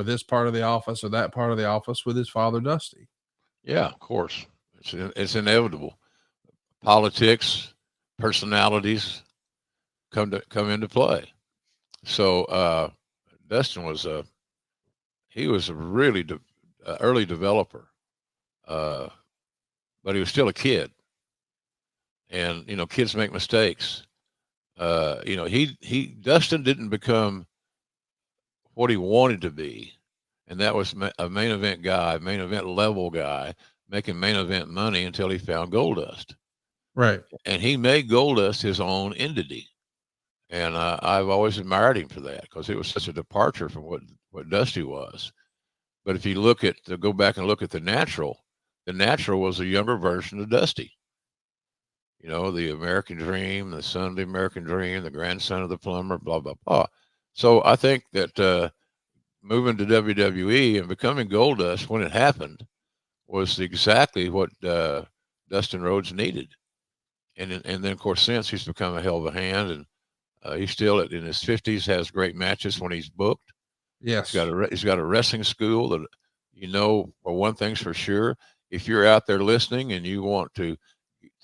this part of the office or that part of the office with his father, Dusty. Yeah, of course. It's inevitable. Politics, personalities come into play. So Dustin was he was a really early developer, but he was still a kid. And kids make mistakes. Dustin didn't become what he wanted to be, and that was a main event guy, main event level guy, making main event money until he found Goldust. Right. And he made Goldust his own entity. And I've always admired him for that, because it was such a departure from what Dusty was. But if you go back and look at the Natural was a younger version of Dusty. The American Dream, the son of the American Dream, the grandson of the plumber, blah, blah, blah. So I think that moving to WWE and becoming Goldust when it happened was exactly what Dustin Rhodes needed. And then, of course, since he's become a hell of a hand, and he's still in his 50s, has great matches when he's booked. Yes. He's got a wrestling school that, for one thing's for sure, if you're out there listening and you want to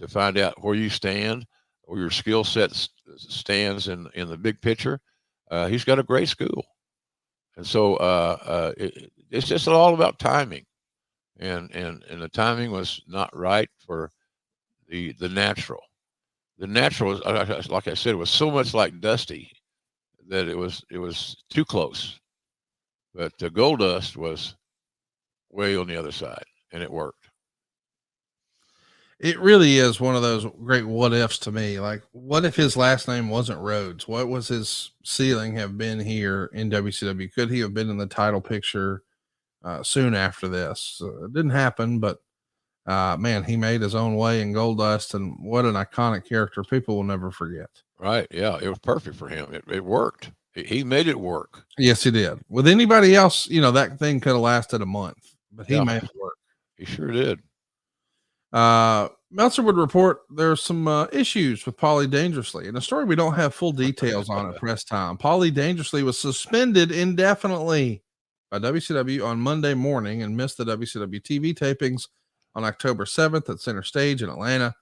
find out where you stand or your skill set stands in the big picture, he's got a great school. And so it's just all about timing. And the timing was not right for the Natural. The Natural, like I said, was so much like Dusty that it was too close. But Goldust was way on the other side, and it worked. It really is one of those great what ifs to me. Like, what if his last name wasn't Rhodes? What was his ceiling have been here in WCW? Could he have been in the title picture soon after this? It didn't happen, but man, he made his own way in Goldust, and what an iconic character people will never forget. Right. Yeah. It was perfect for him. It worked. He made it work. Yes, he did. With anybody else, that thing could have lasted a month, but he made it work. He sure did. Meltzer would report there's some issues with Paulie Dangerously. In a story we don't have full details on at press time, Paulie Dangerously was suspended indefinitely by WCW on Monday morning and missed the WCW TV tapings on October 7th at Center Stage in Atlanta.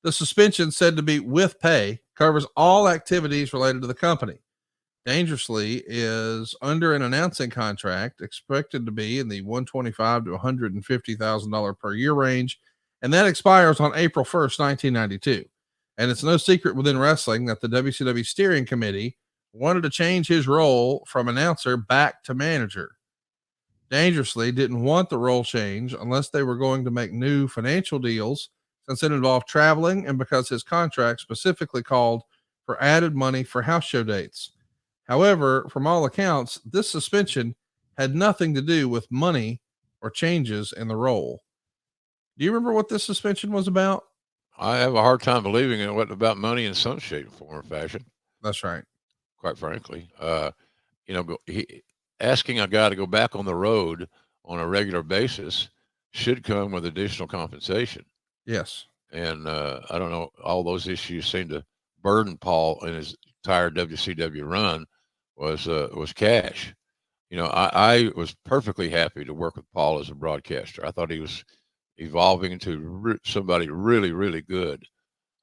The suspension, said to be with pay, covers all activities related to the company. Dangerously is under an announcing contract expected to be in the $125,000 to $150,000 per year range, and that expires on April 1st, 1992. And it's no secret within wrestling that the WCW steering committee wanted to change his role from announcer back to manager. Dangerously didn't want the role change unless they were going to make new financial deals, since it involved traveling and because his contract specifically called for added money for house show dates. However, from all accounts, this suspension had nothing to do with money or changes in the role. Do you remember what this suspension was about? I have a hard time believing it wasn't about money in some shape, form, or fashion. That's right. Quite frankly, asking a guy to go back on the road on a regular basis should come with additional compensation. Yes. And I don't know, all those issues seem to burden Paul in his entire WCW run was cash. I was perfectly happy to work with Paul as a broadcaster. I thought he was evolving into somebody really, really good,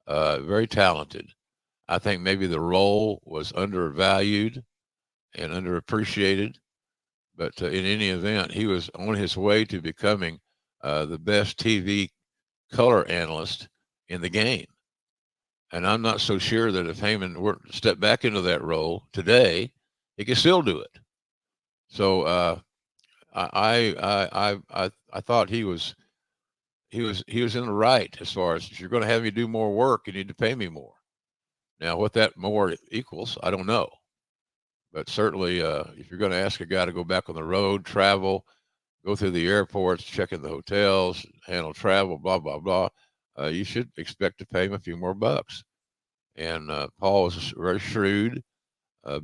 very talented. I think maybe the role was undervalued and underappreciated, but in any event, he was on his way to becoming the best TV color analyst in the game. And I'm not so sure that if Heyman were to step back into that role today, he could still do it. So I thought he was in the right as far as, if you're going to have me do more work, you need to pay me more. Now, what that more equals, I don't know. But certainly, if you're going to ask a guy to go back on the road, travel, go through the airports, check in the hotels, handle travel, blah, blah, blah, you should expect to pay him a few more bucks. And Paul was a very shrewd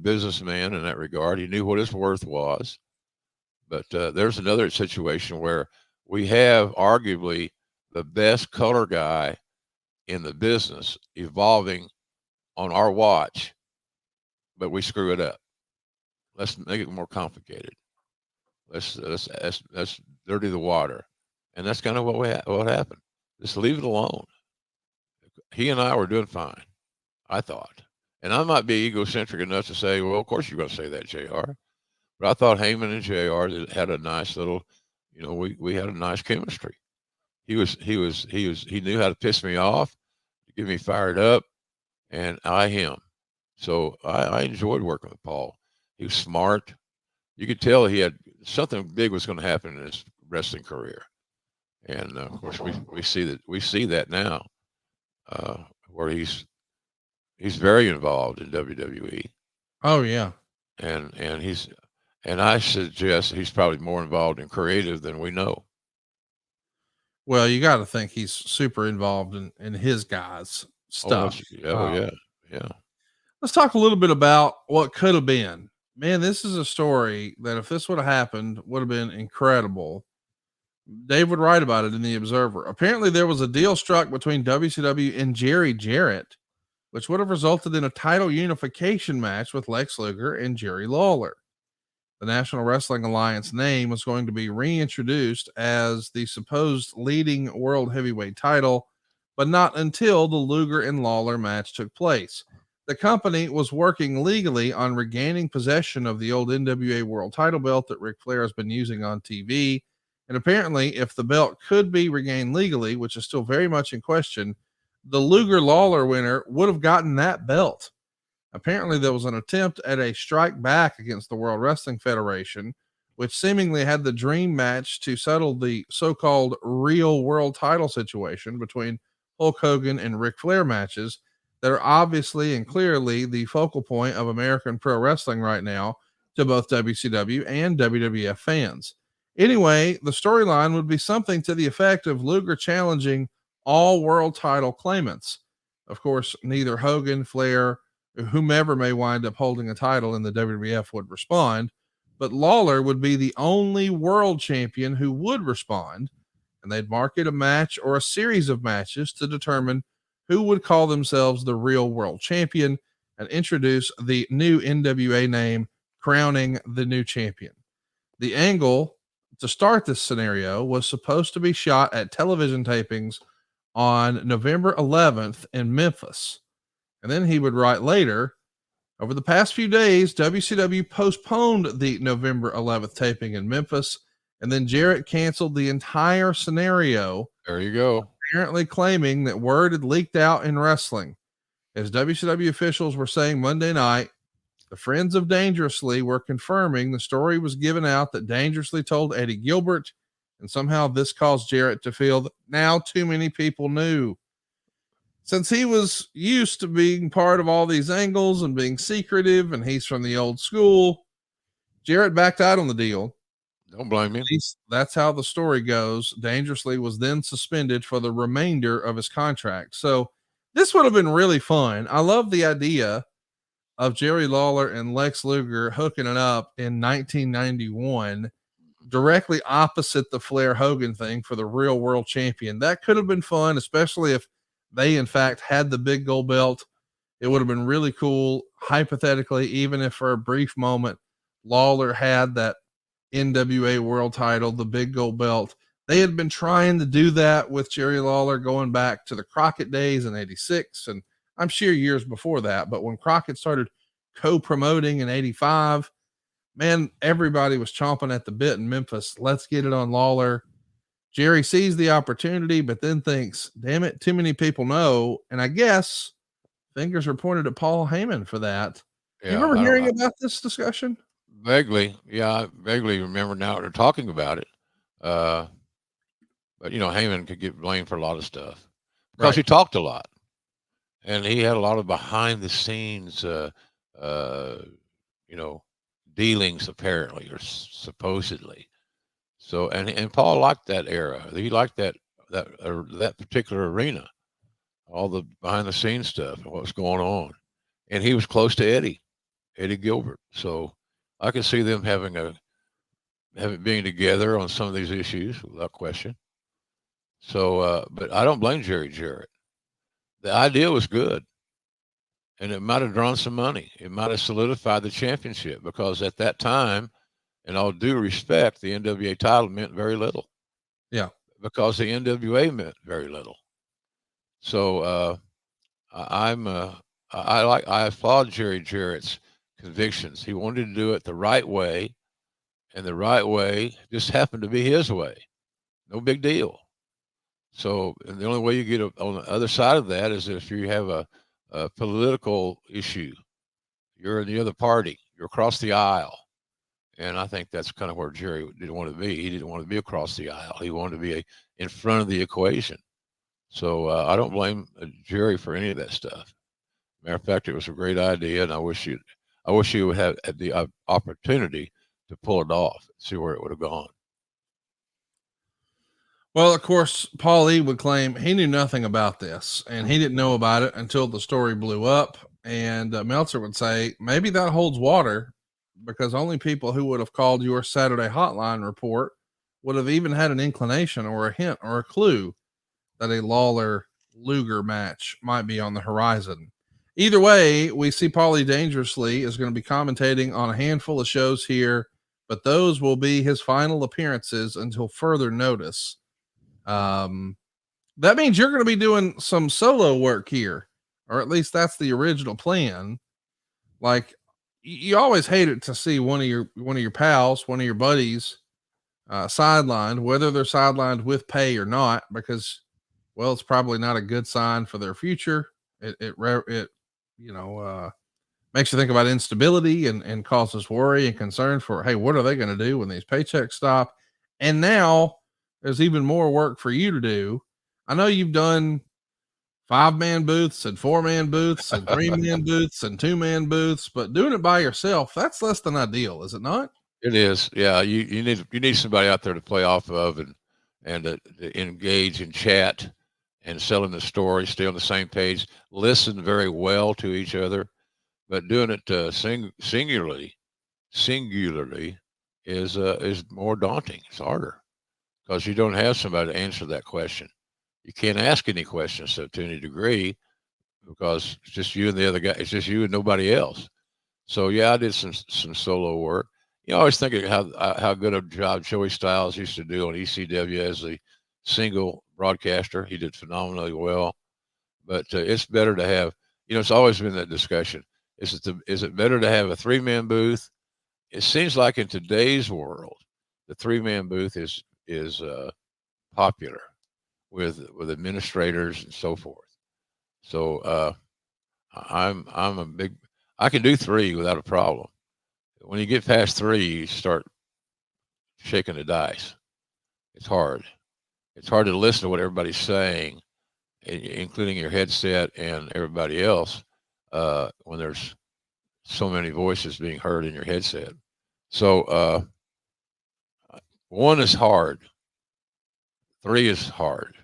businessman in that regard. He knew what his worth was. But there's another situation where we have arguably the best color guy in the business evolving on our watch, but we screw it up. Let's make it more complicated. Let's dirty the water. And that's kind of what happened. Just leave it alone. He and I were doing fine, I thought. And I might be egocentric enough to say, well, of course you're going to say that, JR. But I thought Heyman and JR had a nice little, we had a nice chemistry. He knew how to piss me off, get me fired up, and I him. So I enjoyed working with Paul. He was smart. You could tell he had something big was going to happen in his wrestling career. And of course we see that now, where he's very involved in WWE. Oh yeah. And I suggest he's probably more involved in creative than we know. Well, you got to think he's super involved in his guys' stuff. Yeah. Let's talk a little bit about what could have been. Man, this is a story that if this would have happened, would have been incredible. Dave would write about it in the Observer. Apparently, there was a deal struck between WCW and Jerry Jarrett, which would have resulted in a title unification match with Lex Luger and Jerry Lawler. The National Wrestling Alliance name was going to be reintroduced as the supposed leading world heavyweight title, but not until the Luger and Lawler match took place. The company was working legally on regaining possession of the old NWA world title belt that Ric Flair has been using on TV. And apparently, if the belt could be regained legally, which is still very much in question, the Luger Lawler winner would have gotten that belt. Apparently, there was an attempt at a strike back against the World Wrestling Federation, which seemingly had the dream match to settle the so-called real world title situation between Hulk Hogan and Ric Flair matches that are obviously and clearly the focal point of American pro wrestling right now to both WCW and WWF fans. Anyway, the storyline would be something to the effect of Luger challenging all world title claimants. Of course, neither Hogan, Flair, whomever may wind up holding a title in the WWF would respond, but Lawler would be the only world champion who would respond, and they'd market a match or a series of matches to determine who would call themselves the real world champion and introduce the new NWA name, crowning the new champion. The angle to start this scenario was supposed to be shot at television tapings on November 11th in Memphis. And then he would write later, over the past few days, WCW postponed the November 11th taping in Memphis, and then Jarrett canceled the entire scenario, There you go. apparently claiming that word had leaked out in wrestling. As WCW officials were saying Monday night, the Friends of Dangerously were confirming the story was given out that Dangerously told Eddie Gilbert, and somehow this caused Jarrett to feel that now too many people knew. Since he was used to being part of all these angles and being secretive, and he's from the old school, Jarrett backed out on the deal. Don't blame me. At least that's how the story goes. Dangerously was then suspended for the remainder of his contract. So this would have been really fun. I love the idea of Jerry Lawler and Lex Luger hooking it up in 1991, directly opposite the Flair Hogan thing for the real world champion. That could have been fun, especially if they in fact had the big gold belt. It would have been really cool, hypothetically, even if for a brief moment Lawler had that NWA world title, the big gold belt. They had been trying to do that with Jerry Lawler going back to the Crockett days in 86. And I'm sure years before that, but when Crockett started co-promoting in 85, man, everybody was chomping at the bit in Memphis. Let's get it on Lawler. Jerry sees the opportunity, but then thinks, damn it, too many people know. And I guess fingers are pointed at Paul Heyman for that. Yeah, you remember hearing about this discussion? Vaguely. Yeah, I vaguely remember now they're talking about it. But, Heyman could get blamed for a lot of stuff because he talked a lot. And he had a lot of behind the scenes, dealings apparently or supposedly. So, and Paul liked that era. He liked that particular arena, all the behind the scenes stuff and what was going on. And he was close to Eddie Gilbert. So I could see them being together on some of these issues without question. So, but I don't blame Jerry Jarrett. The idea was good, and it might have drawn some money. It might have solidified the championship because at that time, in all due respect, the NWA title meant very little. Yeah. Because the NWA meant very little. So I applaud Jerry Jarrett's convictions. He wanted to do it the right way, and the right way just happened to be his way. No big deal. So, and the only way you get on the other side of that is if you have a political issue. You're in the other party. You're across the aisle. And I think that's kind of where Jerry didn't want to be. He didn't want to be across the aisle. He wanted to be in front of the equation. So I don't blame Jerry for any of that stuff. Matter of fact, it was a great idea, and I wish you would have had the opportunity to pull it off, see where it would have gone. Well, of course, Paul E would claim he knew nothing about this, and he didn't know about it until the story blew up. And Meltzer would say, maybe that holds water because only people who would have called your Saturday hotline report would have even had an inclination or a hint or a clue that a Lawler Luger match might be on the horizon. Either way, we see Paulie Dangerously is going to be commentating on a handful of shows here, but those will be his final appearances until further notice. That means you're going to be doing some solo work here, or at least that's the original plan. Like, you always hate it to see one of your pals, one of your buddies, sidelined, whether they're sidelined with pay or not, because, well, it's probably not a good sign for their future. It makes you think about instability and causes worry and concern for, hey, what are they going to do when these paychecks stop? And now there's even more work for you to do. I know you've done 5-man booths and 4-man booths and 3-man booths and 2-man booths, but doing it by yourself, that's less than ideal, is it not? It is. Yeah. You need somebody out there to play off of and to engage and chat and selling the story, stay on the same page, listen very well to each other, but doing it singularly is more daunting. It's harder because you don't have somebody to answer that question. You can't ask any questions to any degree because it's just you and the other guy. It's just you and nobody else. So yeah, I did some solo work. I always think of how good a job Joey Styles used to do on ECW as the single broadcaster. He did phenomenally well, but it's better to have It's always been that discussion. Is it better to have a 3-man booth? It seems like in today's world, the 3-man booth is popular with administrators and so forth. So I'm a big. I can do 3 without a problem. When you get past 3, you start shaking the dice. It's hard. It's hard to listen to what everybody's saying, including your headset and everybody else, when there's so many voices being heard in your headset. So 1 is hard. 3 is hard.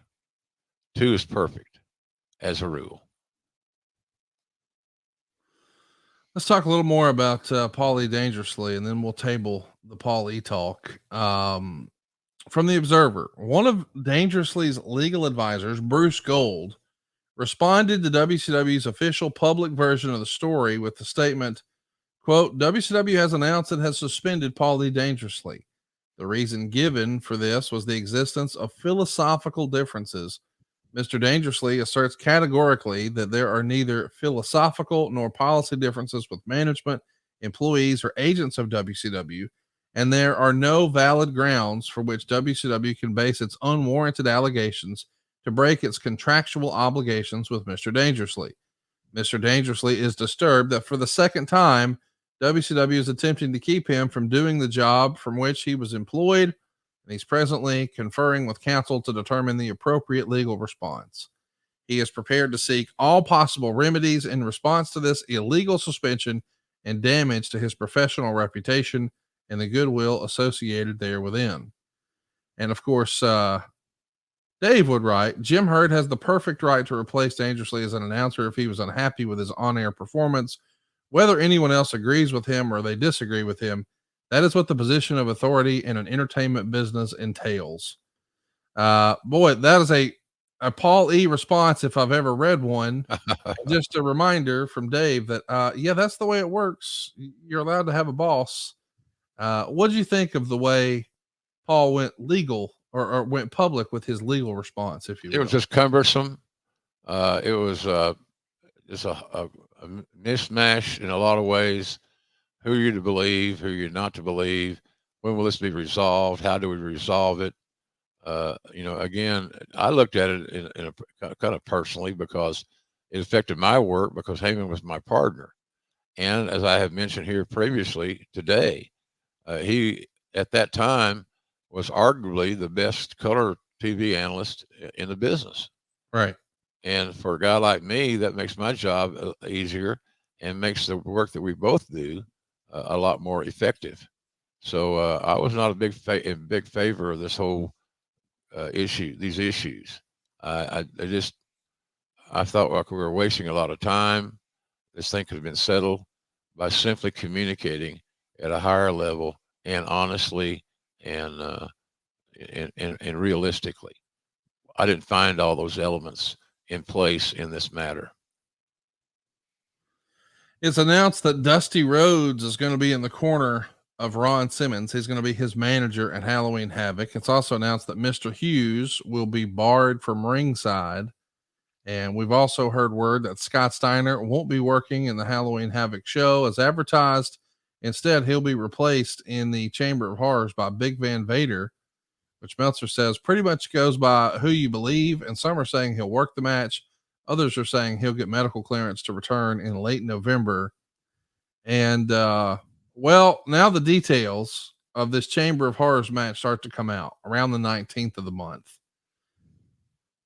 2 is perfect, as a rule. Let's talk a little more about Paulie Dangerously, and then we'll table the Paulie talk. From the Observer, one of Dangerously's legal advisors, Bruce Gold, responded to WCW's official public version of the story with the statement, quote, WCW has announced it has suspended Paulie Dangerously. The reason given for this was the existence of philosophical differences. Mr. Dangerously asserts categorically that there are neither philosophical nor policy differences with management, employees, or agents of WCW, and there are no valid grounds for which WCW can base its unwarranted allegations to break its contractual obligations with Mr. Dangerously. Mr. Dangerously is disturbed that for the second time, WCW is attempting to keep him from doing the job from which he was employed, and he's presently conferring with counsel to determine the appropriate legal response. He is prepared to seek all possible remedies in response to this illegal suspension and damage to his professional reputation and the goodwill associated therewithin. And of course, Dave would write, Jim Herd has the perfect right to replace Dangerously as an announcer if he was unhappy with his on-air performance. Whether anyone else agrees with him or they disagree with him, that is what the position of authority in an entertainment business entails. Boy, that is a Paul E response if I've ever read one. Just a reminder from Dave that, yeah, that's the way it works. You're allowed to have a boss. What did you think of the way Paul went legal or went public with his legal response, if you will? It was just cumbersome. It was just a mishmash in a lot of ways. Who are you to believe? Who are you not to believe? When will this be resolved? How do we resolve it? Again, I looked at it in a kind of personally because it affected my work because Heyman was my partner. And as I have mentioned here previously today, he at that time was arguably the best color TV analyst in the business. Right. And for a guy like me, that makes my job easier and makes the work that we both do a lot more effective. So I was not a big favor of this whole these issues. I thought like we were wasting a lot of time. This thing could have been settled by simply communicating at a higher level and honestly and realistically. I didn't find all those elements in place in this matter. It's announced that Dusty Rhodes is going to be in the corner of Ron Simmons. He's going to be his manager at Halloween Havoc. It's also announced that Mr. Hughes will be barred from ringside. And we've also heard word that Scott Steiner won't be working in the Halloween Havoc show as advertised. Instead, he'll be replaced in the Chamber of Horrors by Big Van Vader, which Meltzer says pretty much goes by who you believe. And some are saying he'll work the match. Others are saying he'll get medical clearance to return in late November. And, well, now the details of this Chamber of Horrors match start to come out around the 19th of the month.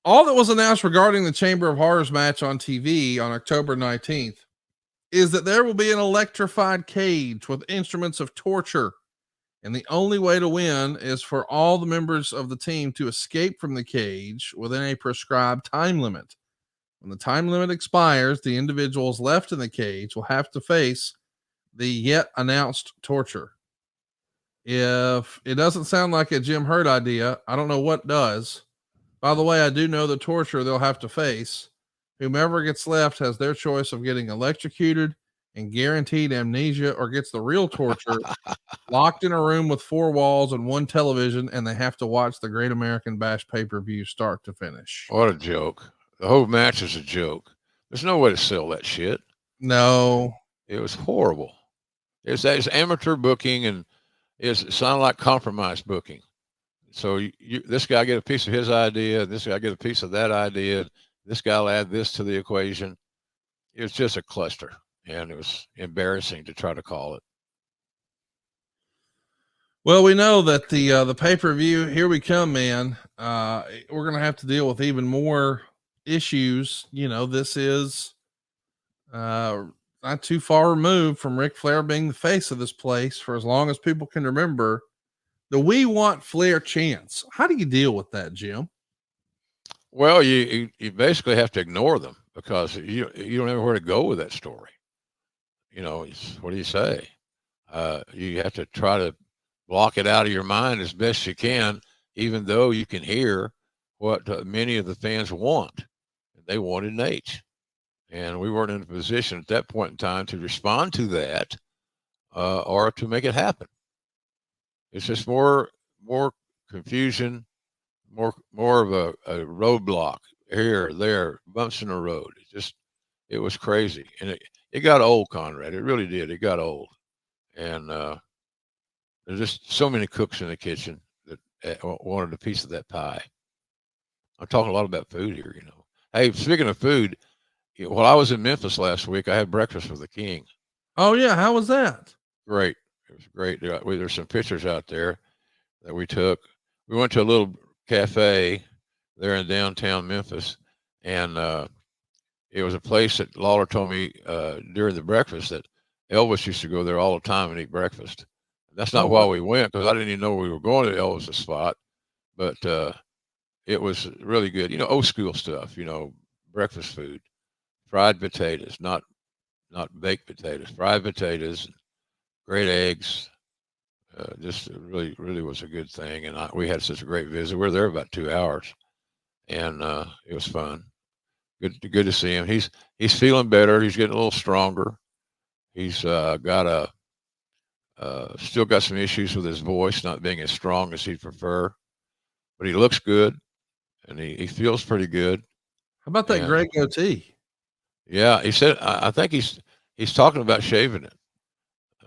All that was announced regarding the Chamber of Horrors match on TV on October 19th is that there will be an electrified cage with instruments of torture. And the only way to win is for all the members of the team to escape from the cage within a prescribed time limit. When the time limit expires, the individuals left in the cage will have to face the yet announced torture. If it doesn't sound like a Jim Herd idea, I don't know what does. By the way, I do know the torture they'll have to face. Whomever gets left has their choice of getting electrocuted and guaranteed amnesia, or gets the real torture, locked in a room with 4 walls and 1 television, and they have to watch the Great American Bash pay-per-view start to finish. What a joke. The whole match is a joke. There's no way to sell that shit. No. It was horrible. It's amateur booking, and it sounded like compromise booking. So this guy get a piece of his idea, this guy get a piece of that idea, this guy will add this to the equation. It was just a cluster, and it was embarrassing to try to call it. Well, we know that the pay-per-view, here we come, man. We're going to have to deal with even more issues. You know, this is not too far removed from Ric Flair being the face of this place for as long as people can remember. The "We Want Flair" chants. How do you deal with that, Jim? Well, you basically have to ignore them because you don't know where to go with that story. You know, what do you say? You have to try to block it out of your mind as best you can, even though you can hear what many of the fans want. They wanted an H, and we weren't in a position at that point in time to respond to that or to make it happen. It's just more confusion, more of a roadblock here, there, bumps in the road. It was crazy, and it got old, Conrad. It really did. It got old, and there's just so many cooks in the kitchen that wanted a piece of that pie. I'm talking a lot about food here, you know. Hey, speaking of food, while I was in Memphis last week, I had breakfast with the King. Oh yeah, how was that? Great. It was great. There's some pictures out there that we took. We went to a little cafe there in downtown Memphis, and it was a place that Lawler told me during the breakfast that Elvis used to go there all the time and eat breakfast. That's not why we went, because I didn't even know we were going to Elvis's spot, but it was really good. You know, old school stuff, you know, breakfast food, fried potatoes, not baked potatoes, fried potatoes, great eggs. Just really, really was a good thing. And we had such a great visit. We were there about 2 hours, and it was fun. Good to see him. He's feeling better. He's getting a little stronger. He's still got some issues with his voice not being as strong as he'd prefer, but he looks good, and he feels pretty good. How about that gray goatee? Yeah, he said, I think he's talking about shaving it.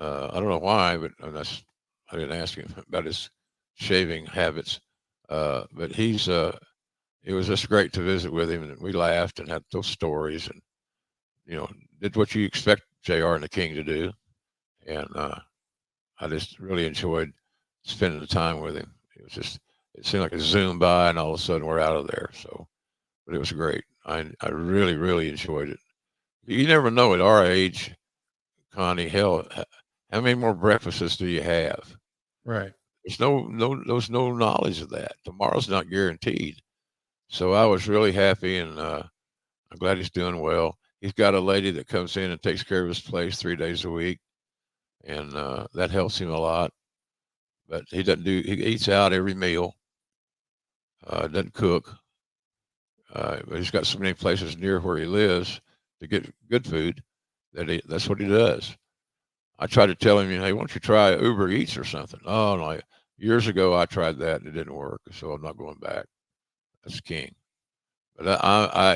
I don't know why, but I didn't ask him about his shaving habits. But it was just great to visit with him, and we laughed and had those stories, and you know, did what you expect JR and the King to do, and I just really enjoyed spending the time with him. It seemed like it zoomed by, and all of a sudden we're out of there. So, but it was great. I really, really enjoyed it. You never know at our age, Connie. Hell, how many more breakfasts do you have? Right. There's no knowledge of that. Tomorrow's not guaranteed. So I was really happy, and I'm glad he's doing well. He's got a lady that comes in and takes care of his place 3 days a week, and that helps him a lot. But he eats out every meal. Doesn't cook. But he's got so many places near where he lives to get good food that's what he does. I tried to tell him, hey, why don't you try Uber Eats or something? Oh, no. Years ago, I tried that and it didn't work, so I'm not going back. That's King. But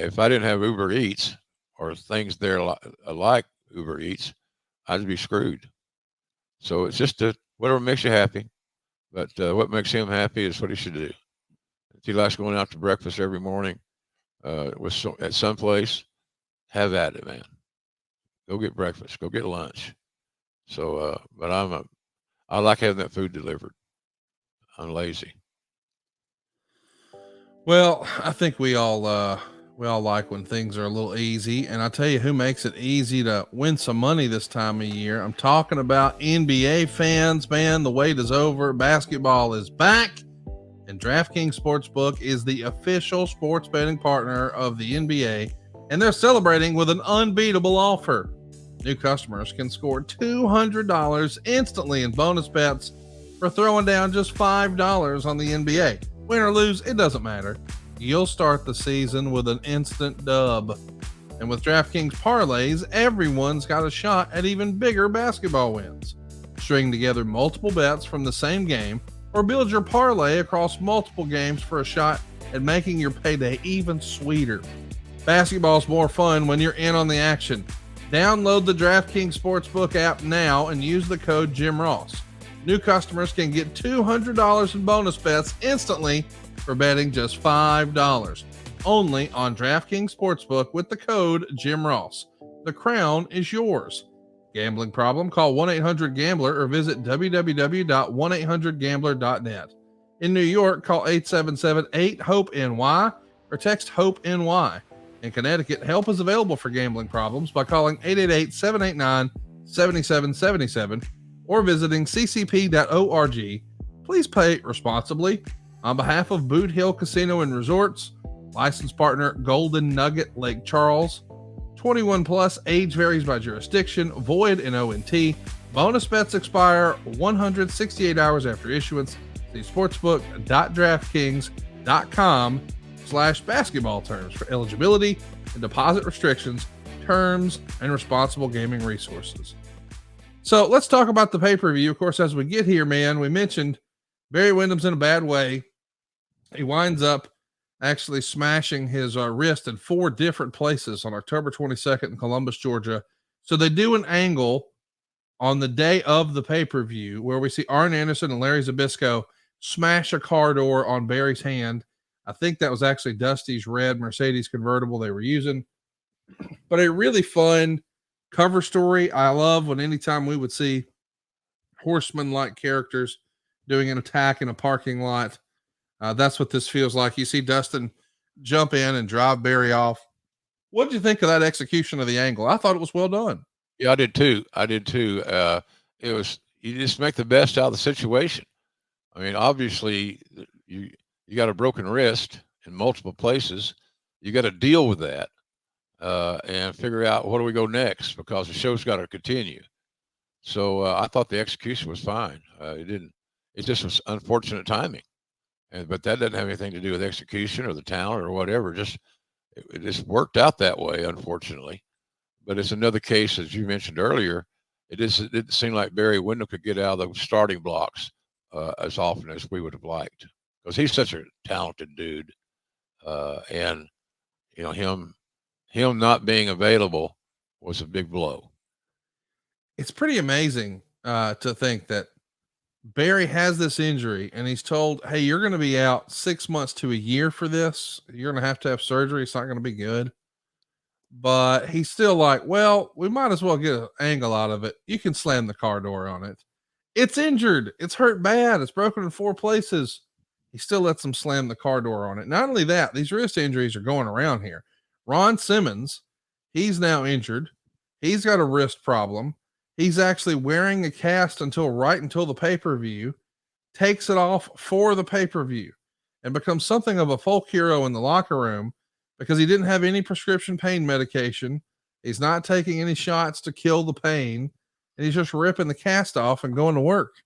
if I didn't have Uber Eats or things there like Uber Eats, I'd be screwed. So it's just whatever makes you happy. But what makes him happy is what he should do. If he likes going out to breakfast every morning at some place, have at it, man. Go get breakfast. Go get lunch. So, but I like having that food delivered. I'm lazy. Well, I think we all like when things are a little easy, and I tell you who makes it easy to win some money this time of year. I'm talking about NBA fans, man. The wait is over. Basketball is back, and DraftKings Sportsbook is the official sports betting partner of the NBA, and they're celebrating with an unbeatable offer. New customers can score $200 instantly in bonus bets for throwing down just $5 on the NBA. Win or lose, it doesn't matter. You'll start the season with an instant dub. And with DraftKings parlays, everyone's got a shot at even bigger basketball wins. String together multiple bets from the same game, or build your parlay across multiple games for a shot at making your payday even sweeter. Basketball's more fun when you're in on the action. Download the DraftKings Sportsbook app now and use the code Jim Ross. New customers can get $200 in bonus bets instantly for betting just $5. Only on DraftKings Sportsbook with the code Jim Ross. The crown is yours. Gambling problem? Call 1-800-GAMBLER or visit www.1800gambler.net. In New York, call 877-8-HOPE-NY or text HOPE-NY. In Connecticut, help is available for gambling problems by calling 888-789-7777 or visiting ccp.org. Please pay responsibly. On behalf of Boot Hill Casino and Resorts, license partner Golden Nugget Lake Charles, 21 plus, age varies by jurisdiction, void in ONT. Bonus bets expire 168 hours after issuance. See sportsbook.draftkings.com/basketball terms for eligibility and deposit restrictions, terms, and responsible gaming resources. So let's talk about the pay-per-view. Of course, as we get here, man, we mentioned Barry Windham's in a bad way. He winds up actually smashing his wrist in 4 different places on October 22nd in Columbus, Georgia. So they do an angle on the day of the pay-per-view where we see Arn Anderson and Larry Zbyszko smash a car door on Barry's hand. I think that was actually Dusty's red Mercedes convertible they were using. But a really fun cover story. I love when anytime we would see horseman-like characters doing an attack in a parking lot. That's what this feels like. You see Dustin jump in and drive Barry off. What did you think of that execution of the angle? I thought it was well done. Yeah, I did too. It was, you just make the best out of the situation. I mean, obviously you got a broken wrist in multiple places. You got to deal with that and figure out where do we go next, because the show's got to continue. So I thought the execution was fine. It just was unfortunate timing. But that doesn't have anything to do with execution or the talent or whatever. It just worked out that way, unfortunately. But it's another case, as you mentioned earlier. It didn't seem like Barry Windham could get out of the starting blocks as often as we would have liked, because he's such a talented dude. And you know, him not being available was a big blow. It's pretty amazing to think that Barry has this injury and he's told, hey, you're going to be out 6 months to a year for this. You're going to have surgery. It's not going to be good. But he's still like, well, we might as well get an angle out of it. You can slam the car door on it. It's injured. It's hurt bad. It's broken in 4 places. He still lets them slam the car door on it. Not only that, these wrist injuries are going around here. Ron Simmons, he's now injured. He's got a wrist problem. He's actually wearing a cast until the pay-per-view, takes it off for the pay-per-view, and becomes something of a folk hero in the locker room because he didn't have any prescription pain medication. He's not taking any shots to kill the pain, and he's just ripping the cast off and going to work.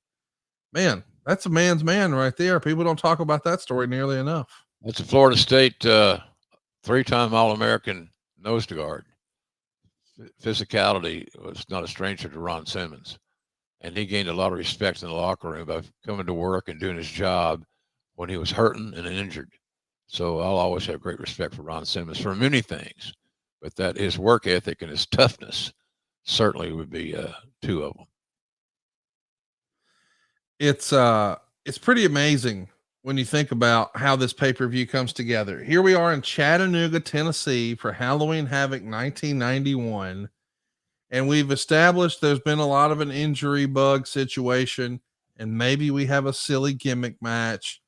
Man, that's a man's man right there. People don't talk about that story nearly enough. That's a Florida State 3-time All-American nose guard. Physicality was not a stranger to Ron Simmons, and he gained a lot of respect in the locker room by coming to work and doing his job when he was hurting and injured. So I'll always have great respect for Ron Simmons for many things, but that his work ethic and his toughness certainly would be 2 of them. It's pretty amazing when you think about how this pay-per-view comes together. Here we are in Chattanooga, Tennessee for Halloween Havoc 1991. And we've established there's been a lot of an injury bug situation, and maybe we have a silly gimmick match,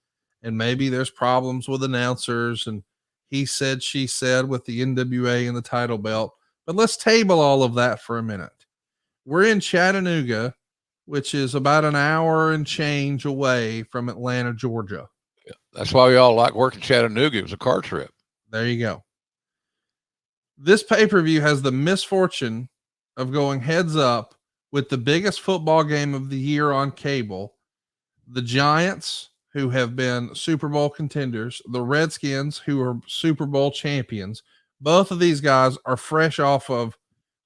and maybe there's problems with announcers and he said, she said with the NWA and the title belt. But let's table all of that for a minute. We're in Chattanooga, which is about an hour and change away from Atlanta, Georgia. Yeah, that's why we all like working Chattanooga. It was a car trip. There you go. This pay-per-view has the misfortune of going heads up with the biggest football game of the year on cable. The Giants, who have been Super Bowl contenders, the Redskins, who are Super Bowl champions. Both of these guys are fresh off of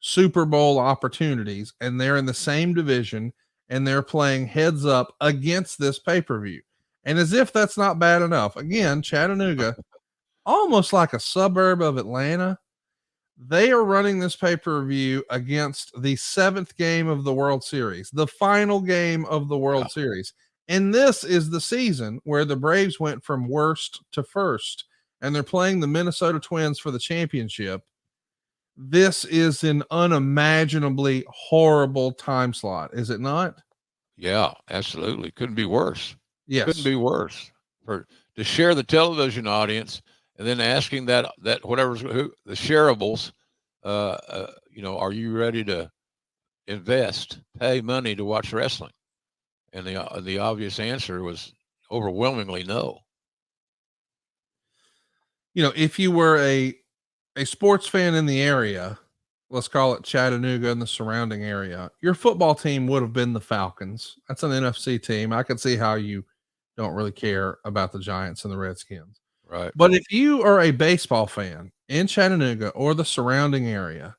Super Bowl opportunities, and they're in the same division, and they're playing heads up against this pay-per-view. And as if that's not bad enough, again, Chattanooga, almost like a suburb of Atlanta. They are running this pay-per-view against the 7th game of the World Series, the final game of the World Series. And this is the season where the Braves went from worst to first, and they're playing the Minnesota Twins for the championship. This is an unimaginably horrible time slot, is it not? Yeah, absolutely. Couldn't be worse. Yes. Couldn't be worse. To share the television audience and then asking that whatever's the shareables, are you ready to pay money to watch wrestling? And the obvious answer was overwhelmingly no. If you were a sports fan in the area, let's call it Chattanooga and the surrounding area, your football team would have been the Falcons. That's an NFC team. I could see how you don't really care about the Giants and the Redskins. Right. But if you are a baseball fan in Chattanooga or the surrounding area,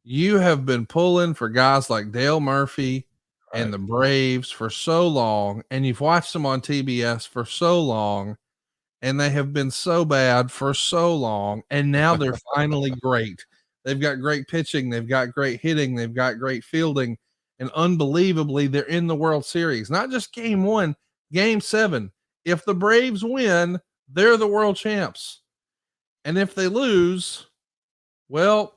you have been pulling for guys like Dale Murphy and the Braves for so long, and you've watched them on TBS for so long, and they have been so bad for so long, and now they're finally great. They've got great pitching, they've got great hitting, they've got great fielding, and unbelievably, they're in the World Series. Not just game 1, game 7. If the Braves win, they're the world champs. And if they lose, well,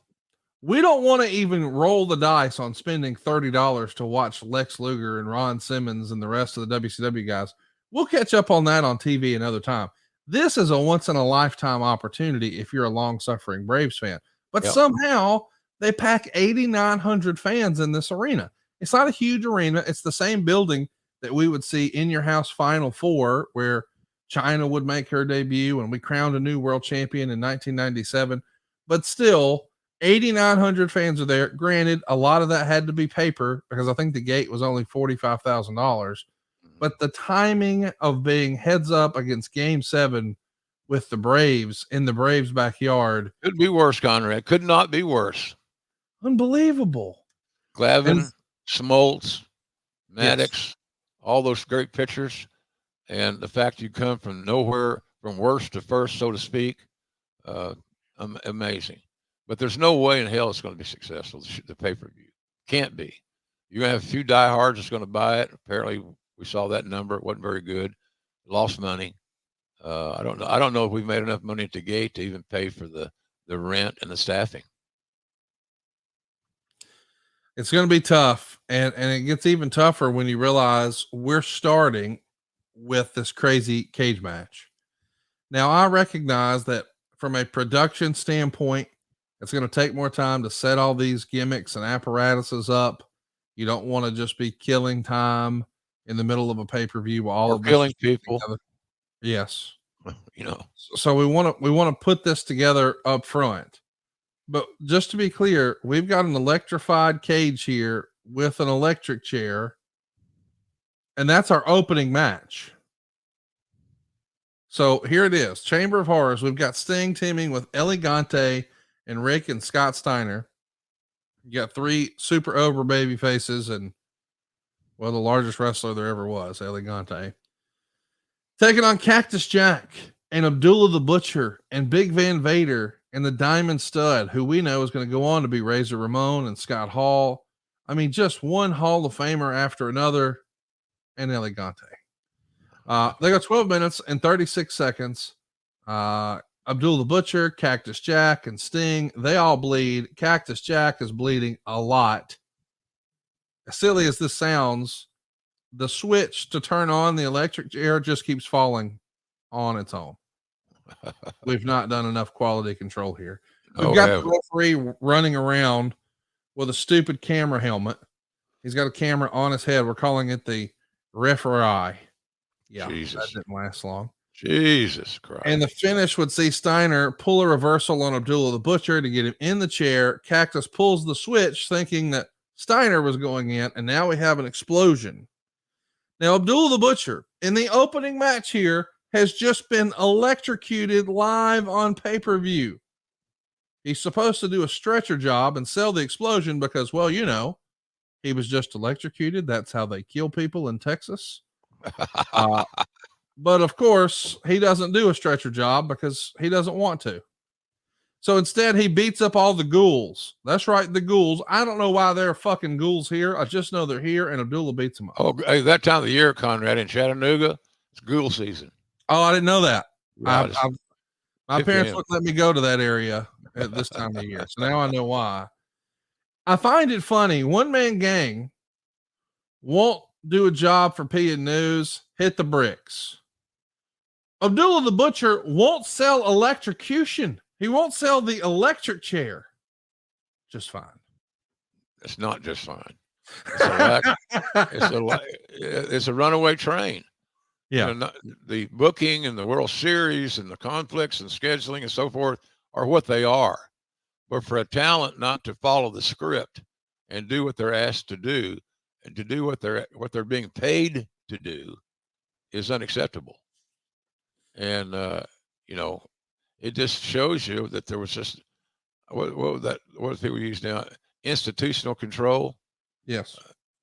we don't want to even roll the dice on spending $30 to watch Lex Luger and Ron Simmons and the rest of the WCW guys. We'll catch up on that on TV another time. This is a once in a lifetime opportunity if you're a long suffering Braves fan, but somehow they pack 8,900 fans in this arena. It's not a huge arena. It's the same building that we would see in your house Final Four, where China would make her debut and we crowned a new world champion in 1997, but still 8,900 fans are there. Granted, a lot of that had to be paper because I think the gate was only $45,000, but the timing of being heads up against game 7 with the Braves in the Braves backyard. Could be worse, Conrad. Could not be worse. Unbelievable. Glavine, Smoltz, Maddox, all those great pitchers. And the fact you come from nowhere, from worst to first, so to speak, amazing. But there's no way in hell it's going to be successful, the pay-per-view. Can't be. You're going to have a few diehards that's going to buy it. Apparently, we saw that number. It wasn't very good. Lost money. I don't know if we've made enough money at the gate to even pay for the rent and the staffing. It's going to be tough. And it gets even tougher when you realize we're starting with this crazy cage match. Now, I recognize that from a production standpoint, it's going to take more time to set all these gimmicks and apparatuses up. You don't want to just be killing time in the middle of a pay-per-view while all of killing people. Together. Yes. So we want to put this together up front. But just to be clear, we've got an electrified cage here with an electric chair, and that's our opening match. So here it is. Chamber of Horrors. We've got Sting teaming with Elegante and Rick and Scott Steiner. You got 3 super over baby faces and, well, the largest wrestler there ever was, Elegante. Taking on Cactus Jack and Abdullah the Butcher and Big Van Vader and the Diamond Stud, who we know is going to go on to be Razor Ramon and Scott Hall. I mean, just one Hall of Famer after another, and Elegante. They got 12 minutes and 36 seconds. Abdullah the Butcher, Cactus Jack, and Sting, they all bleed. Cactus Jack is bleeding a lot. As silly as this sounds, the switch to turn on the electric chair just keeps falling on its own. We've not done enough quality control here. We've got the referee running around with a stupid camera helmet. He's got a camera on his head. We're calling it the referee. Yeah, that didn't last long. Jesus Christ. And the finish would see Steiner pull a reversal on Abdullah the Butcher to get him in the chair. Cactus pulls the switch thinking that Steiner was going in, and now we have an explosion. Now, Abdullah the Butcher, in the opening match here, has just been electrocuted live on pay-per-view. He's supposed to do a stretcher job and sell the explosion because, well, he was just electrocuted. That's how they kill people in Texas. But of course, he doesn't do a stretcher job because he doesn't want to. So instead, he beats up all the ghouls. That's right, the ghouls. I don't know why there are fucking ghouls here. I just know they're here, and Abdullah beats them up. Oh, hey, that time of the year, Conrad, in Chattanooga, it's ghoul season. Oh, I didn't know that. Yeah, My parents wouldn't let me go to that area at this time of year. So now I know why. I find it funny. One man gang won't do a job for P and News, hit the bricks. Abdullah the Butcher won't sell electrocution. He won't sell the electric chair. Just fine. It's not just fine. It's a runaway train. Yeah. You know, the booking and the World Series and the conflicts and scheduling and so forth are what they are. But for a talent not to follow the script and do what they're asked to do and to do what they're being paid to do is unacceptable. And you know, it just shows you that there was just what do people use now? Institutional control. Yes.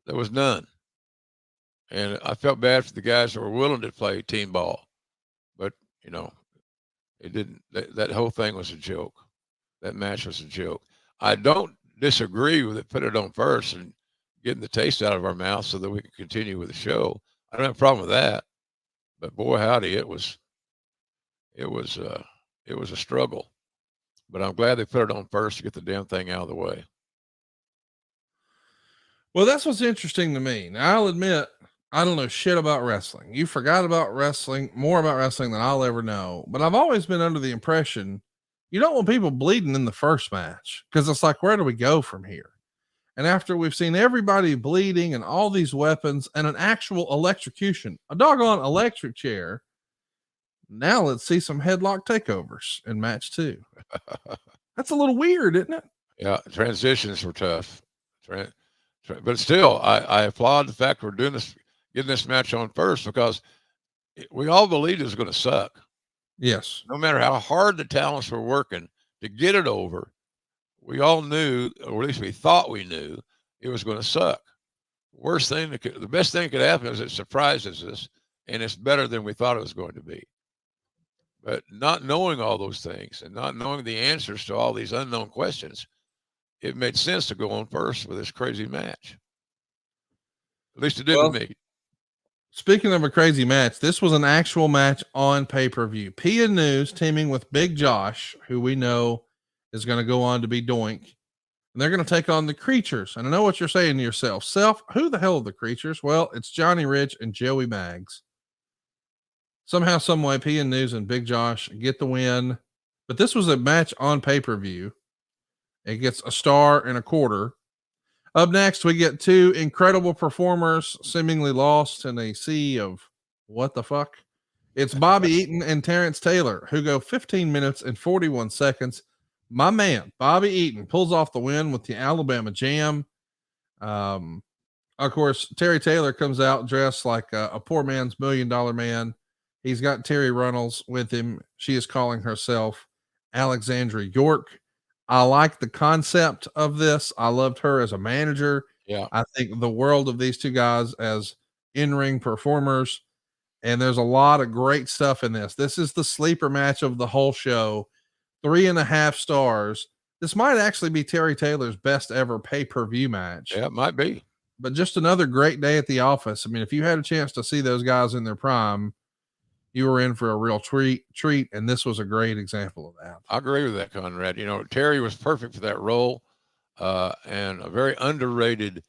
There was none. And I felt bad for the guys that were willing to play team ball, but you know, it didn't. That whole thing was a joke. That match was a joke. I don't disagree with it. Put it on first and getting the taste out of our mouth so that we can continue with the show. I don't have a problem with that. But boy, howdy, it was a struggle. But I'm glad they put it on first to get the damn thing out of the way. Well, that's what's interesting to me. Now, I'll admit, I don't know shit about wrestling. You forgot about wrestling, more about wrestling than I'll ever know. But I've always been under the impression you don't want people bleeding in the first match because it's like, where do we go from here? And after we've seen everybody bleeding and all these weapons and an actual electrocution, a doggone electric chair, now let's see some headlock takeovers in match 2. That's a little weird, isn't it? Yeah, transitions were tough. But still, I applaud the fact we're doing this, getting this match on first, because we all believed it was going to suck. Yes. No matter how hard the talents were working to get it over, we all knew, or at least we thought we knew, it was going to suck. The best thing that could happen is it surprises us, and it's better than we thought it was going to be. But not knowing all those things and not knowing the answers to all these unknown questions, it made sense to go on first with this crazy match. At least it did to me. Speaking of a crazy match, this was an actual match on pay-per-view. P and News teaming with Big Josh, who we know is going to go on to be Doink. And they're going to take on the Creatures. And I know what you're saying to yourself. Self, who the hell are the Creatures? Well, it's Johnny Rich and Joey Maggs. Somehow, some way, P and News and Big Josh get the win. But this was a match on pay-per-view. It gets a star and a quarter. Up next, we get 2 incredible performers seemingly lost in a sea of what the fuck. It's Bobby Eaton and Terrence Taylor, who go 15 minutes and 41 seconds. My man, Bobby Eaton, pulls off the win with the Alabama Jam. Of course, Terry Taylor comes out dressed like a poor man's $1 Million Man. He's got Terry Runnels with him. She is calling herself Alexandra York. I like the concept of this. I loved her as a manager. Yeah. I think the world of these two guys as in-ring performers. And there's a lot of great stuff in this. This is the sleeper match of the whole show. 3.5 stars. This might actually be Terry Taylor's best ever pay-per-view match. Yeah, it might be. But just another great day at the office. I mean, if you had a chance to see those guys in their prime, you were in for a real treat, and this was a great example of that. I agree with that, Conrad. You know, Terry was perfect for that role, and a very underrated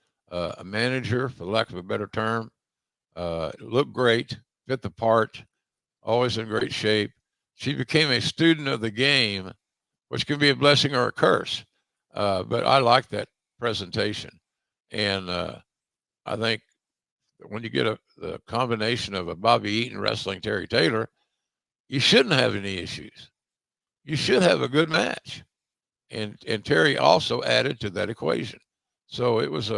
manager, for lack of a better term. Looked great, fit the part, always in great shape. She became a student of the game, which can be a blessing or a curse. But I like that presentation. And I think when you get the combination of a Bobby Eaton wrestling Terry Taylor, you shouldn't have any issues. You should have a good match. And Terry also added to that equation. So it was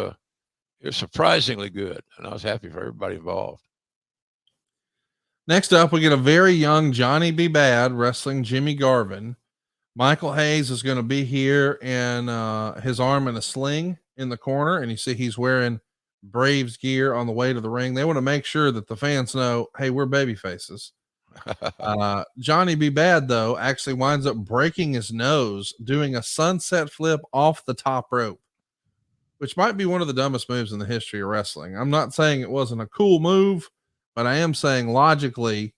surprisingly good. And I was happy for everybody involved. Next up, we get a very young Johnny B. Bad wrestling Jimmy Garvin. Michael Hayes is going to be here in his arm in a sling in the corner. And you see he's wearing Braves gear on the way to the ring. They want to make sure that the fans know, hey, we're baby faces. Johnny B. Bad, though, actually winds up breaking his nose doing a sunset flip off the top rope, which might be one of the dumbest moves in the history of wrestling. I'm not saying it wasn't a cool move, but I am saying logically,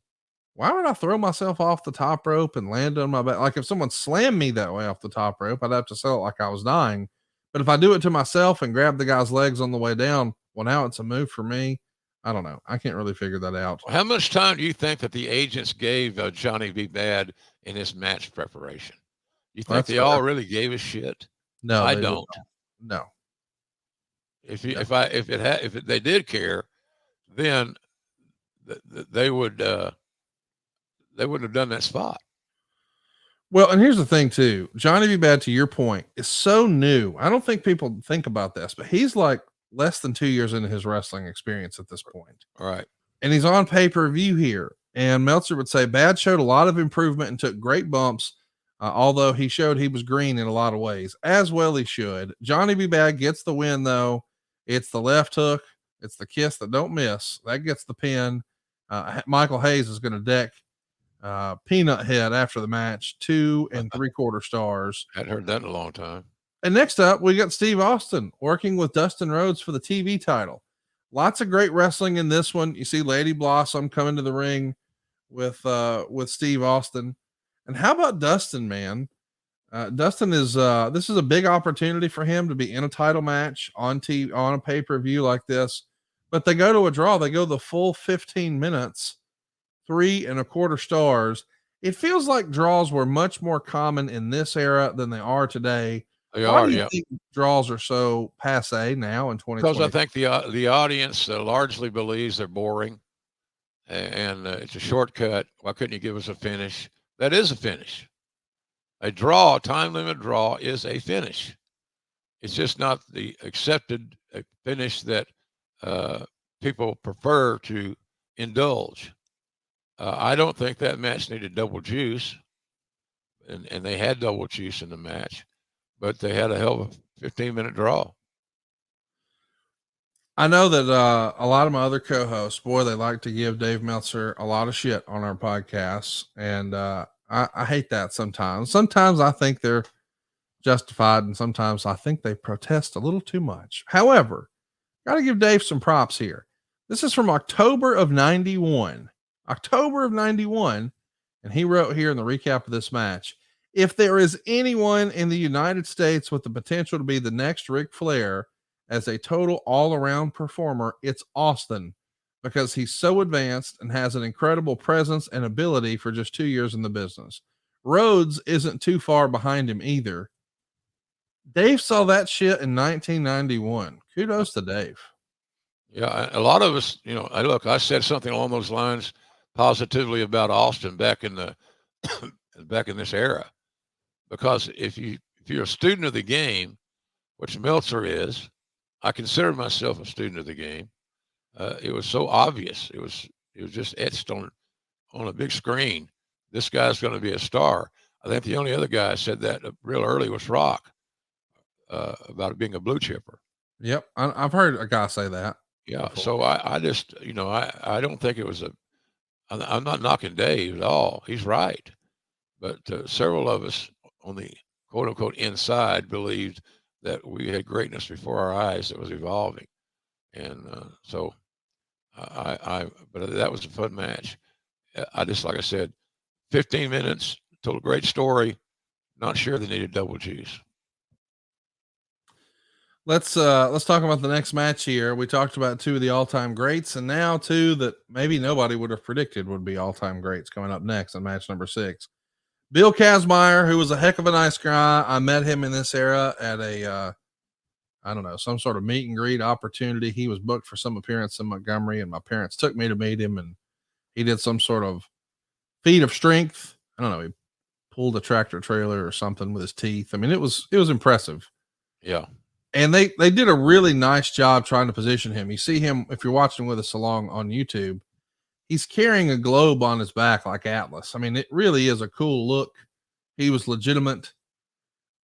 why would I throw myself off the top rope and land on my back? Like if someone slammed me that way off the top rope, I'd have to sell it like I was dying. But if I do it to myself and grab the guy's legs on the way down, well, now it's a move for me. I don't know. I can't really figure that out. How much time do you think that the agents gave Johnny B. Bad in his match preparation? You think they all really gave a shit? No, I don't. No. If they did care, then they wouldn't have done that spot. Well, and here's the thing too, Johnny B. Bad, to your point, is so new. I don't think people think about this, but he's like less than 2 years into his wrestling experience at this point. All right. And he's on pay-per-view here. And Meltzer would say Bad showed a lot of improvement and took great bumps. Although he showed he was green in a lot of ways, as well he should. Johnny B. Bad gets the win though. It's the left hook. It's the kiss that don't miss. That gets the pin. Michael Hayes is going to deck Peanut Head after the match, 2 3/4 stars. Hadn't heard that in a long time. And next up, we got Steve Austin working with Dustin Rhodes for the TV title. Lots of great wrestling in this one. You see Lady Blossom coming to the ring with Steve Austin. And how about Dustin, man? Dustin is this is a big opportunity for him to be in a title match on TV on a pay-per-view like this. But they go to a draw. They go the full 15 minutes, 3 1/4 stars. It feels like draws were much more common in this era than they are today. Why do you think draws are so passe now in 2020? Because I think the audience largely believes they're boring, and it's a shortcut. Why couldn't you give us a finish? That is a finish. A draw, time limit draw, is a finish. It's just not the accepted finish that people prefer to indulge. I don't think that match needed double juice, and they had double juice in the match, but they had a hell of a 15-minute draw. I know that a lot of my other co-hosts, boy, they like to give Dave Meltzer a lot of shit on our podcasts, and I hate that sometimes. Sometimes I think they're justified, and sometimes I think they protest a little too much. However, got to give Dave some props here. This is from October of 91. October of 91, and he wrote here in the recap of this match, if there is anyone in the United States with the potential to be the next Ric Flair as a total all-around performer, it's Austin, because he's so advanced and has an incredible presence and ability for just 2 years in the business. Rhodes isn't too far behind him either. Dave saw that shit in 1991. Kudos to Dave. Yeah, a lot of us, I said something along those lines positively about Austin back in this era, because if you're a student of the game, which Meltzer is, I consider myself a student of the game. It was so obvious. It was just etched on a big screen. This guy's going to be a star. I think the only other guy said that real early was Rock about it being a blue chipper. Yep, I've heard a guy say that. Yeah, before. So I just, I don't think it was I'm not knocking Dave at all. He's right. But several of us on the quote unquote inside believed that we had greatness before our eyes that was evolving. And so but that was a fun match. Like I said, 15 minutes, told a great story. Not sure they needed double juice. Let's talk about the next match here. We talked about 2 of the all-time greats, and now 2 that maybe nobody would have predicted would be all-time greats coming up next in match number 6. Bill Kazmaier, who was a heck of a nice guy. I met him in this era at a some sort of meet and greet opportunity. He was booked for some appearance in Montgomery, and my parents took me to meet him, and he did some sort of feat of strength. I don't know. He pulled a tractor trailer or something with his teeth. I mean, it was impressive. Yeah. And they did a really nice job trying to position him. You see him, if you're watching with us along on YouTube, he's carrying a globe on his back like Atlas. I mean, it really is a cool look. He was legitimate.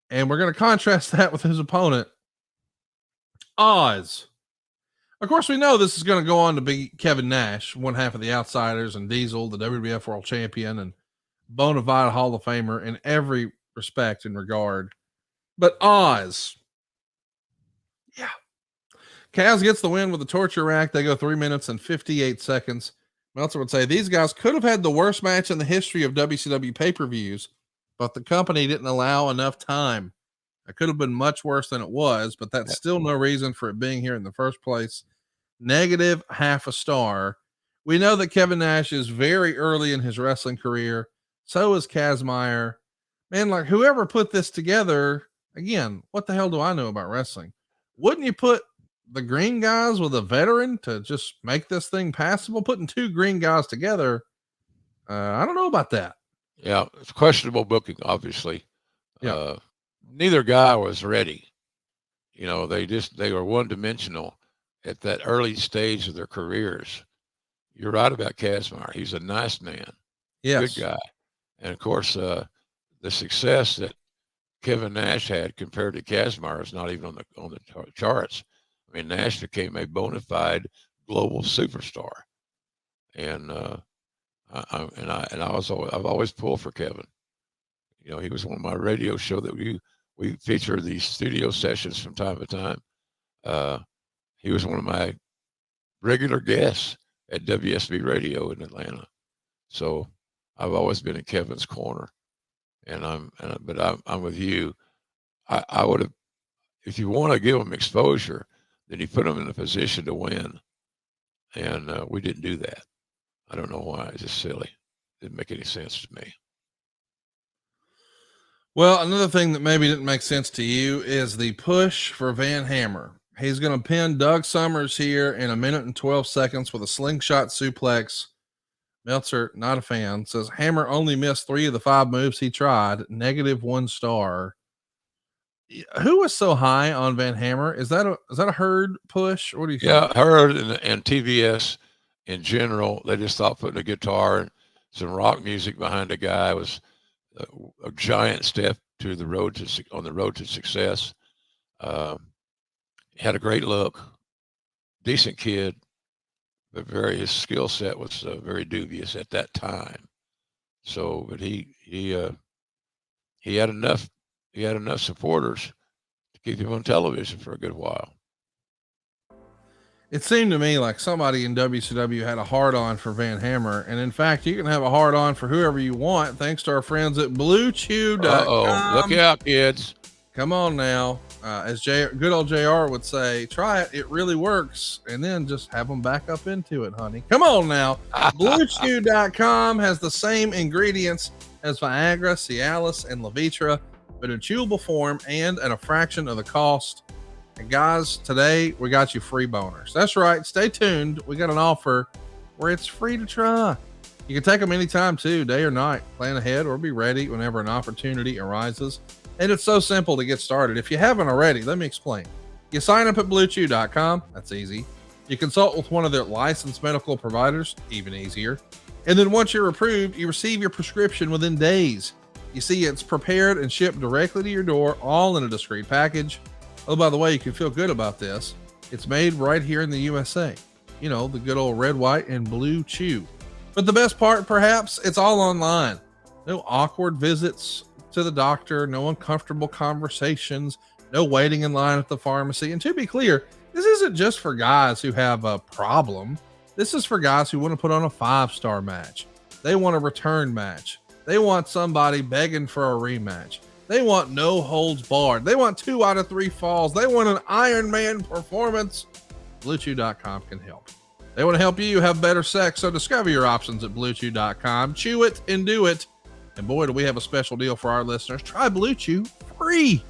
And we're going to contrast that with his opponent, Oz. Of course, we know this is going to go on to be Kevin Nash, one half of the Outsiders, and Diesel, the WWF World Champion, and bona fide Hall of Famer in every respect and regard. But Oz, yeah. Kaz gets the win with the torture rack. They go 3 minutes and 58 seconds. Meltzer would say these guys could have had the worst match in the history of WCW pay-per-views, but the company didn't allow enough time. It could have been much worse than it was, but that's still no reason for it being here in the first place. Negative half a star. We know that Kevin Nash is very early in his wrestling career. So is Kaz Meyer. Man, like whoever put this together, again, what the hell do I know about wrestling? Wouldn't you put the green guys with a veteran to just make this thing passable? Putting two green guys together, I don't know about that. Yeah, it's questionable booking, obviously. Yeah. Neither guy was ready. You know, they were one-dimensional at that early stage of their careers. You're right about Kazmaier. He's a nice man. Yes. Good guy. And of course, the success that Kevin Nash had compared to Kazmaier is not even on the charts. I mean, Nash became a bona fide global superstar. And I've always pulled for Kevin. You know, he was on my radio show that we feature these studio sessions from time to time. He was one of my regular guests at WSB Radio in Atlanta. So I've always been in Kevin's corner, but I'm with you. I would have, if you want to give him exposure, then you put him in a position to win. And we didn't do that. I don't know why. It's just silly. Didn't make any sense to me. Well, another thing that maybe didn't make sense to you is the push for Van Hammer. He's going to pin Doug Summers here in 1 minute and 12 seconds with a slingshot suplex. Meltzer, not a fan, says Hammer only missed 3 of the 5 moves he tried. -1 star. Who was so high on Van Hammer? Is that a Herd push? What do you think? Yeah, Herd and TVS in general, they just thought putting a guitar and some rock music behind a guy was a giant step on the road to success. Had a great look, decent kid, but his skill set was very dubious at that time. So, but he had enough supporters to keep him on television for a good while. It seemed to me like somebody in WCW had a hard on for Van Hammer. And in fact, you can have a hard on for whoever you want, thanks to our friends at BlueChew.com. Look out, kids. Come on now. As good old JR would say, try it. It really works. And then just have them back up into it, honey. Come on now. BlueChew.com has the same ingredients as Viagra, Cialis, and Levitra, but in chewable form and at a fraction of the cost. And guys, today we got you free boners. That's right. Stay tuned. We got an offer where it's free to try. You can take them anytime too, day or night. Plan ahead or be ready whenever an opportunity arises. And it's so simple to get started. If you haven't already, let me explain. You sign up at BlueChew.com. That's easy. You consult with one of their licensed medical providers. Even easier. And then once you're approved, you receive your prescription within days. You see, it's prepared and shipped directly to your door, all in a discreet package. Oh, by the way, you can feel good about this. It's made right here in the USA. You know, the good old red, white, and blue chew. But the best part, perhaps, it's all online. No awkward visits to the doctor, no uncomfortable conversations, no waiting in line at the pharmacy. And to be clear, this isn't just for guys who have a problem. This is for guys who want to put on a 5-star match. They want a return match. They want somebody begging for a rematch. They want no holds barred. They want 2 out of 3 falls. They want an Iron Man performance. BlueChew.com can help. They want to help you have better sex, so discover your options at BlueChew.com. Chew it and do it. And boy, do we have a special deal for our listeners. Try Blue Chew free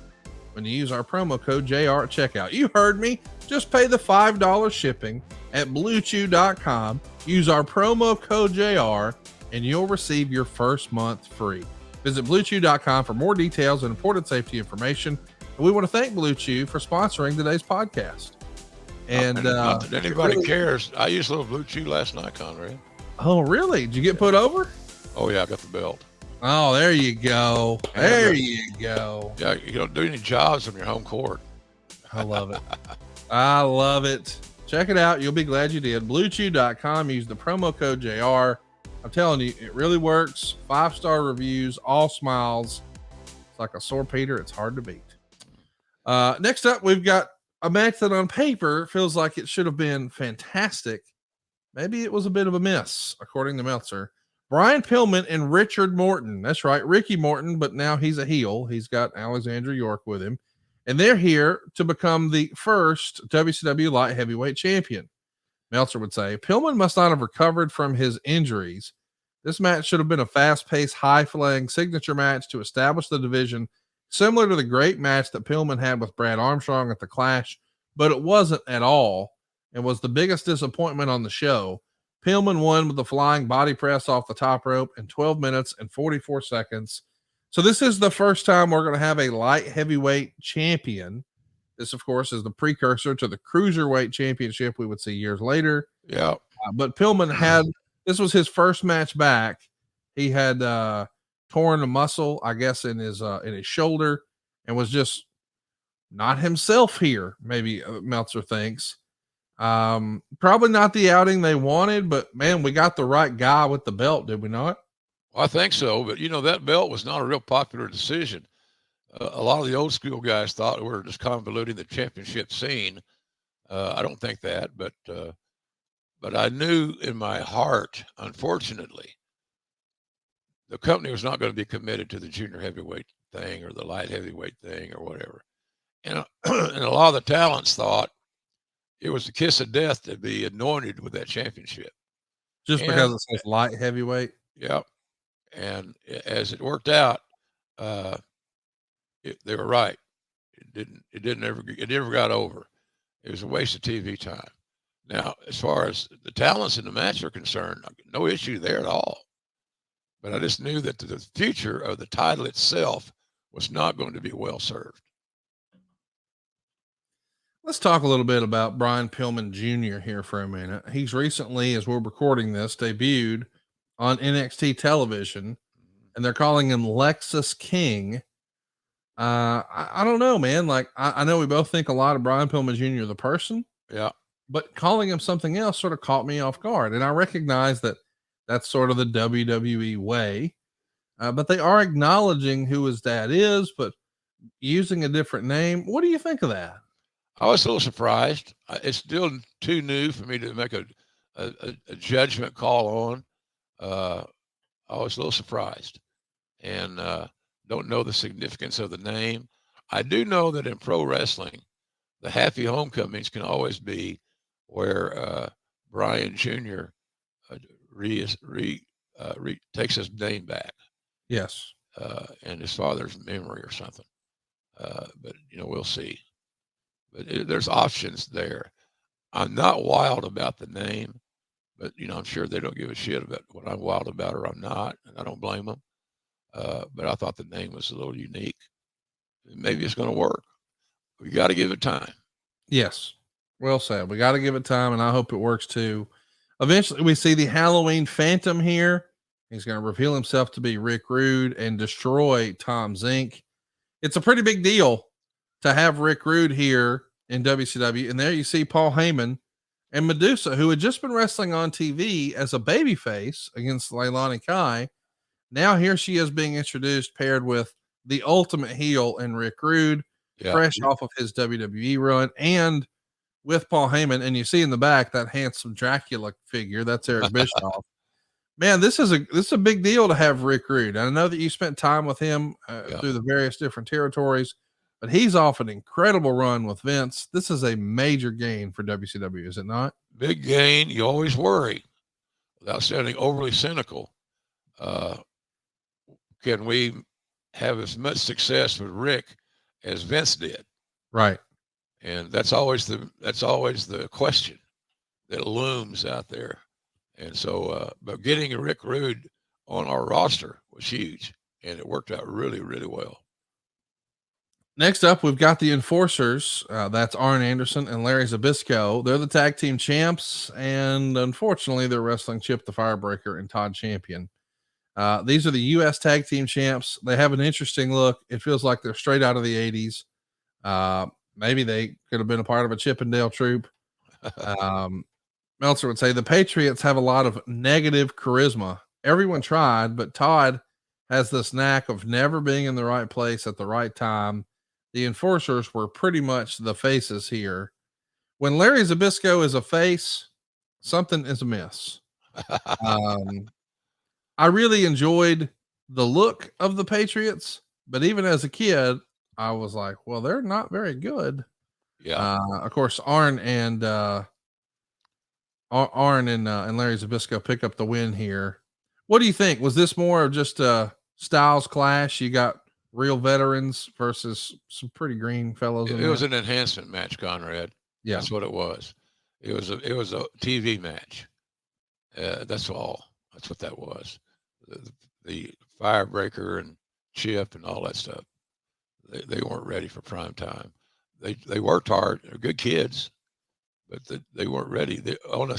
when you use our promo code JR at checkout. You heard me. Just pay the $5 shipping at BlueChew.com. Use our promo code JR and you'll receive your first month free. Visit BlueChew.com for more details and important safety information. And we want to thank Blue Chew for sponsoring today's podcast. And not that anybody cares. I used a little Blue Chew last night, Conrad. Oh, really? Did you get put over? Oh, yeah, I got the belt. Oh, there you go. There you go. Yeah, you don't do any jobs on your home court. I love it. I love it. Check it out. You'll be glad you did. BlueChew.com. Use the promo code JR. I'm telling you, it really works. 5-star reviews, all smiles. It's like a sore Peter. It's hard to beat. Next up, we've got a match that on paper feels like it should have been fantastic. Maybe it was a bit of a miss, according to Meltzer. Brian Pillman and Richard Morton. That's right, Ricky Morton, but now he's a heel. He's got Alexandra York with him. And they're here to become the first WCW light heavyweight champion. Meltzer would say, Pillman must not have recovered from his injuries. This match should have been a fast-paced, high-flying signature match to establish the division, similar to the great match that Pillman had with Brad Armstrong at the Clash, but it wasn't at all, and was the biggest disappointment on the show. Pillman won with a flying body press off the top rope in 12 minutes and 44 seconds. So this is the first time we're going to have a light heavyweight champion. This, of course, is the precursor to the cruiserweight championship we would see years later. Yeah. But Pillman had, this was his first match back. He had torn a muscle, I guess, in his shoulder, and was just not himself here. Maybe Meltzer thinks. Probably not the outing they wanted, but man, we got the right guy with the belt, did we not? Well, I think so, but that belt was not a real popular decision. A lot of the old school guys thought we were just convoluting the championship scene. I don't think that, but I knew in my heart, unfortunately, the company was not going to be committed to the junior heavyweight thing or the light heavyweight thing or whatever. And, and a lot of the talents thought it was the kiss of death to be anointed with that championship. Just because it says light heavyweight. Yep. And as it worked out, they were right. It never got over. It was a waste of TV time. Now, as far as the talents in the match are concerned, no issue there at all. But I just knew that the future of the title itself was not going to be well served. Let's talk a little bit about Brian Pillman Jr. here for a minute. He's recently, as we're recording this, debuted on NXT television, and they're calling him Lexus King. I don't know, man. Like, I know we both think a lot of Brian Pillman Jr. the person. Yeah. But calling him something else sort of caught me off guard. And I recognize that that's sort of the WWE way. But they are acknowledging who his dad is, but using a different name. What do you think of that? I was a little surprised. It's still too new for me to make a judgment call on. I was a little surprised, and don't know the significance of the name. I do know that in pro wrestling, the happy homecomings can always be where Brian Jr. Takes his name back. Yes. And his father's memory or something. But we'll see. But there's options there. I'm not wild about the name, but I'm sure they don't give a shit about what I'm wild about or I'm not, and I don't blame them. But I thought the name was a little unique. Maybe it's going to work. We got to give it time. Yes. Well said. We got to give it time, and I hope it works too. Eventually, we see the Halloween Phantom here. He's going to reveal himself to be Rick Rude and destroy Tom Zink. It's a pretty big deal to have Rick Rude here in WCW. And there you see Paul Heyman and Medusa, who had just been wrestling on TV as a babyface against Leilani Kai. Now here she is being introduced, paired with the ultimate heel in Rick Rude, fresh off of his WWE run, and with Paul Heyman. And you see in the back that handsome Dracula figure. That's Eric Bischoff. Man, this is a big deal to have Rick Rude. I know that you spent time with him through the various different territories, but he's off an incredible run with Vince. This is a major gain for WCW, is it not? Big gain. You always worry, without sounding overly cynical. Can we have as much success with Rick as Vince did? Right. And that's always the question that looms out there. And so, but getting Rick Rude on our roster was huge, and it worked out really, really well. Next up, we've got the Enforcers. That's Arn Anderson and Larry Zbyszko. They're the tag team champs, and unfortunately, they're wrestling Chip the Firebreaker and Todd Champion. These are the U.S. tag team champs. They have an interesting look. It feels like they're straight out of the 80s. Maybe they could have been a part of a Chippendale troupe. Meltzer would say the Patriots have a lot of negative charisma. Everyone tried, but Todd has this knack of never being in the right place at the right time. The enforcers were pretty much the faces here. When Larry Zbyszko is a face, something is amiss. I really enjoyed the look of the Patriots, but even as a kid, I was like, well, they're not very good. Yeah. Of course, Arn and Larry Zbyszko pick up the win here. What do you think? Was this more of just a styles clash? You got real veterans versus some pretty green fellows. It was an enhancement match, Conrad. Yeah. That's what it was. It was a TV match. That's all. That's what that was. The Firebreaker and Chip and all that stuff. They weren't ready for prime time. They worked hard. They're good kids, but they weren't ready. On a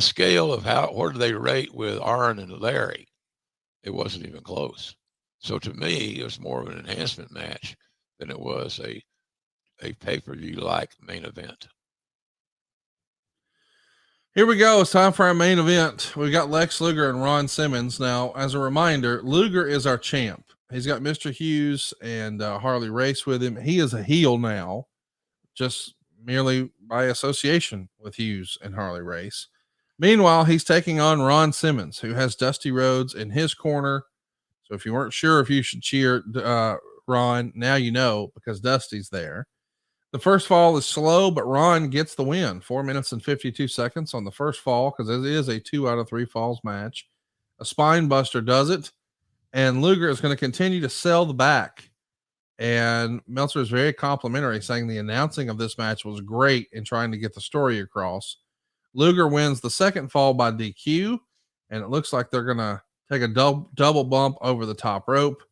scale of where did they rate with Arn and Larry, it wasn't even close. So to me, it was more of an enhancement match than it was a pay-per-view like main event. Here we go. It's time for our main event. We've got Lex Luger and Ron Simmons. Now, as a reminder, Luger is our champ. He's got Mr. Hughes and Harley Race with him. He is a heel now, just merely by association with Hughes and Harley Race. Meanwhile, he's taking on Ron Simmons, who has Dusty Rhodes in his corner. So if you weren't sure if you should cheer Ron, now you know, because Dusty's there. The first fall is slow, but Ron gets the win. 4 minutes and 52 seconds on the first fall, because it is a 2 out of 3 falls match. A spine buster does it, and Luger is going to continue to sell the back. And Meltzer is very complimentary, saying the announcing of this match was great in trying to get the story across. Luger wins the second fall by DQ, and it looks like they're going to take a double bump over the top rope.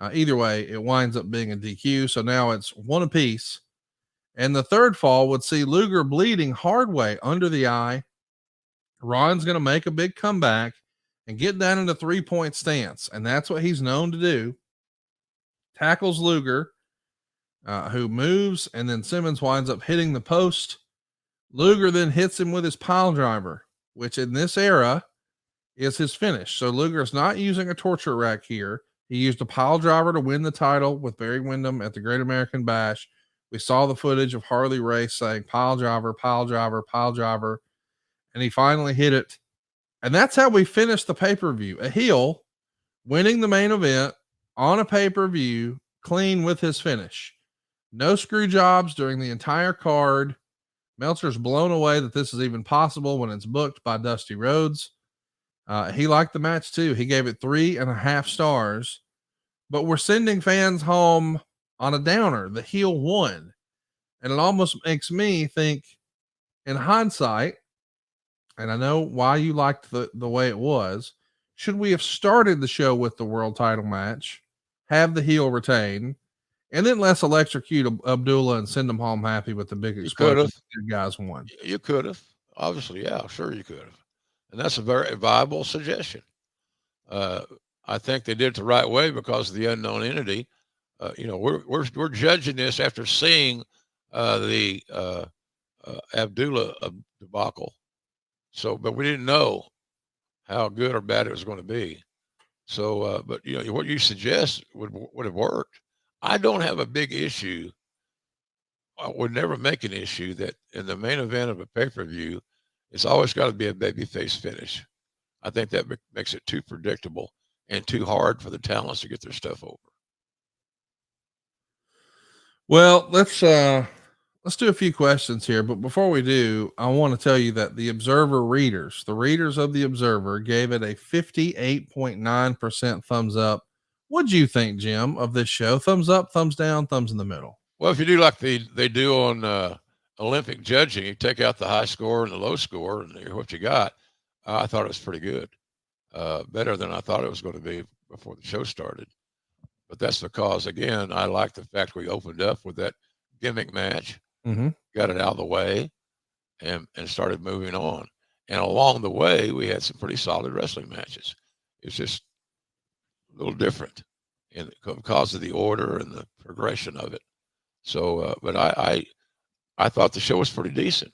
Either way, it winds up being a DQ, so now it's one apiece. And the third fall would see Luger bleeding hard way under the eye. Ron's going to make a big comeback and get down in a 3-point stance, and that's what he's known to do. Tackles Luger, who moves, and then Simmons winds up hitting the post. Luger then hits him with his pile driver, which in this era is his finish. So Luger is not using a torture rack here. He used a pile driver to win the title with Barry Windham at the Great American Bash. We saw the footage of Harley Race saying pile driver, pile driver, pile driver, and he finally hit it. And that's how we finished the pay-per-view. A heel winning the main event on a pay-per-view clean with his finish. No screw jobs during the entire card. Meltzer's blown away that this is even possible when it's booked by Dusty Rhodes. He liked the match too. He gave it 3.5 stars, but we're sending fans home on a downer. The heel won. And it almost makes me think, in hindsight, and I know why you liked the way it was, should we have started the show with the world title match, have the heel retain, and then let's electrocute Abdullah and send them home happy with the big explosion? You guys won. You could have. Obviously, yeah, sure you could have. And that's a very viable suggestion. I think they did it the right way because of the unknown entity. We're judging this after seeing the Abdullah debacle. So, but we didn't know how good or bad it was going to be. So, but what you suggest would have worked. I don't have a big issue. I would never make an issue that in the main event of a pay-per-view, it's always got to be a babyface finish. I think that makes it too predictable and too hard for the talents to get their stuff over. Well, let's do a few questions here, but before we do, I want to tell you that the Observer readers, the readers of the Observer, gave it a 58.9% thumbs up. What'd you think, Jim, of this show? Thumbs up, thumbs down, thumbs in the middle? Well, if you do like they do on Olympic judging, you take out the high score and the low score, and what you got. I thought it was pretty good, better than I thought it was going to be before the show started. But that's because, again, I like the fact we opened up with that gimmick match, got it out of the way, and started moving on. And along the way, we had some pretty solid wrestling matches. It's just a little different because of the order and the progression of it. So, but I I thought the show was pretty decent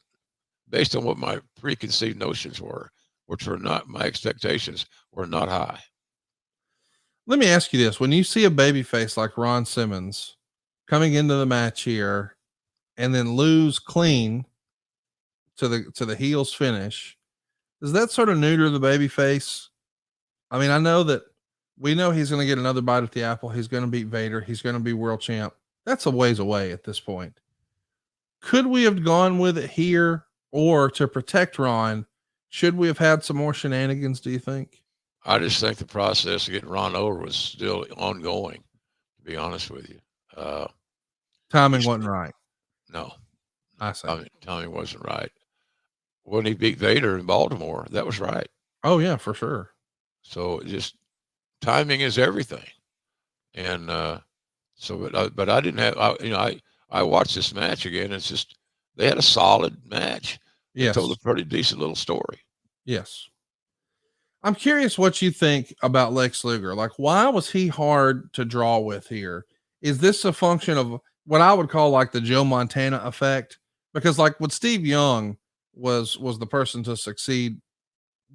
based on what my preconceived notions were, which were not, my expectations were not high. Let me ask you this. When you see a baby face like Ron Simmons coming into the match here and then lose clean to the heels finish, does that sort of neuter the baby face? I mean, I know that we know he's going to get another bite at the apple. He's going to beat Vader. He's going to be world champ. That's a ways away at this point. Could we have gone with it here, or to protect Ron, should we have had some more shenanigans, do you think? I just think the process of getting Ron over was still ongoing, to be honest with you. Timing wasn't right. No, I see. timing wasn't right. When he beat Vader in Baltimore, that was right. Oh yeah, for sure. So just timing is everything. And but I didn't have, I watched this match again. It's just, they had a solid match. Yes. Told a pretty decent little story. Yes. I'm curious what you think about Lex Luger. Like, why was he hard to draw with here? Is this a function of what I would call like the Joe Montana effect? Because like with Steve Young was the person to succeed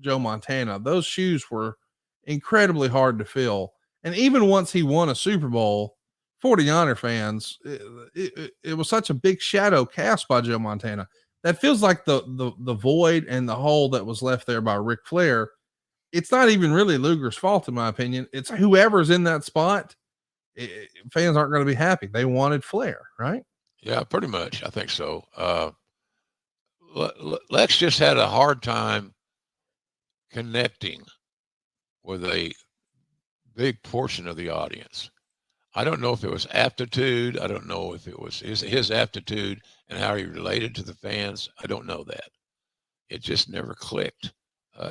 Joe Montana, those shoes were incredibly hard to fill. And even once he won a Super Bowl, 49er fans, it was such a big shadow cast by Joe Montana. That feels like the void and the hole that was left there by Ric Flair. It's not even really Luger's fault, in my opinion. It's whoever's in that spot. Fans aren't going to be happy. They wanted Flair, right? Yeah, pretty much. I think so. Lex just had a hard time connecting with a big portion of the audience. I don't know if it was aptitude. I don't know if it was his aptitude and how he related to the fans. I don't know that. It just never clicked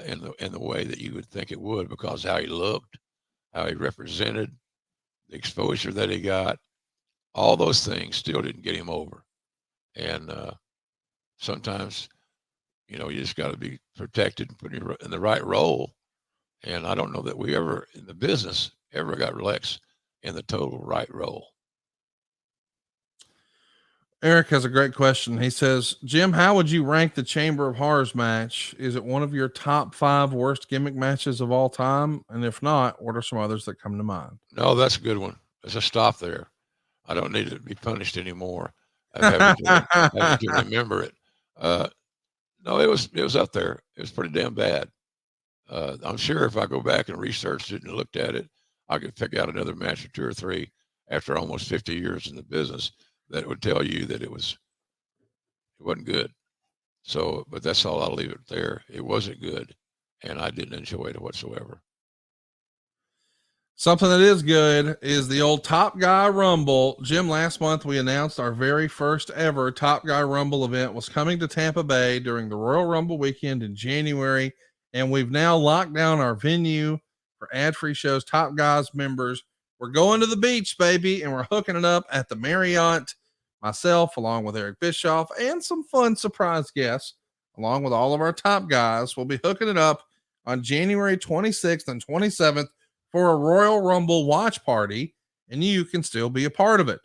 in the way that you would think it would, because how he looked, how he represented, the exposure that he got, all those things still didn't get him over. And sometimes, you just got to be protected and put in the right role. And I don't know that we ever in the business ever got Lex in the total right role. Eric has a great question. He says, Jim, how would you rank the Chamber of Horrors match? Is it one of your top 5 worst gimmick matches of all time? And if not, what are some others that come to mind? No, that's a good one. Let's just stop there. I don't need to be punished anymore. Having to remember it. No, it was up there. It was pretty damn bad. I'm sure if I go back and researched it and looked at it, I could pick out another match or 2 or 3 after almost 50 years in the business that would tell you that it wasn't good. So, but that's all. I'll leave it there. It wasn't good, and I didn't enjoy it whatsoever. Something that is good is the old Top Guy Rumble. Jim, last month we announced our very first ever Top Guy Rumble event was coming to Tampa Bay during the Royal Rumble weekend in January. And we've now locked down our venue for ad-free shows, Top Guys members. We're going to the beach, baby, and we're hooking it up at the Marriott. Myself, along with Eric Bischoff, and some fun surprise guests, along with all of our top guys, will be hooking it up on January 26th and 27th for a Royal Rumble watch party, and you can still be a part of it.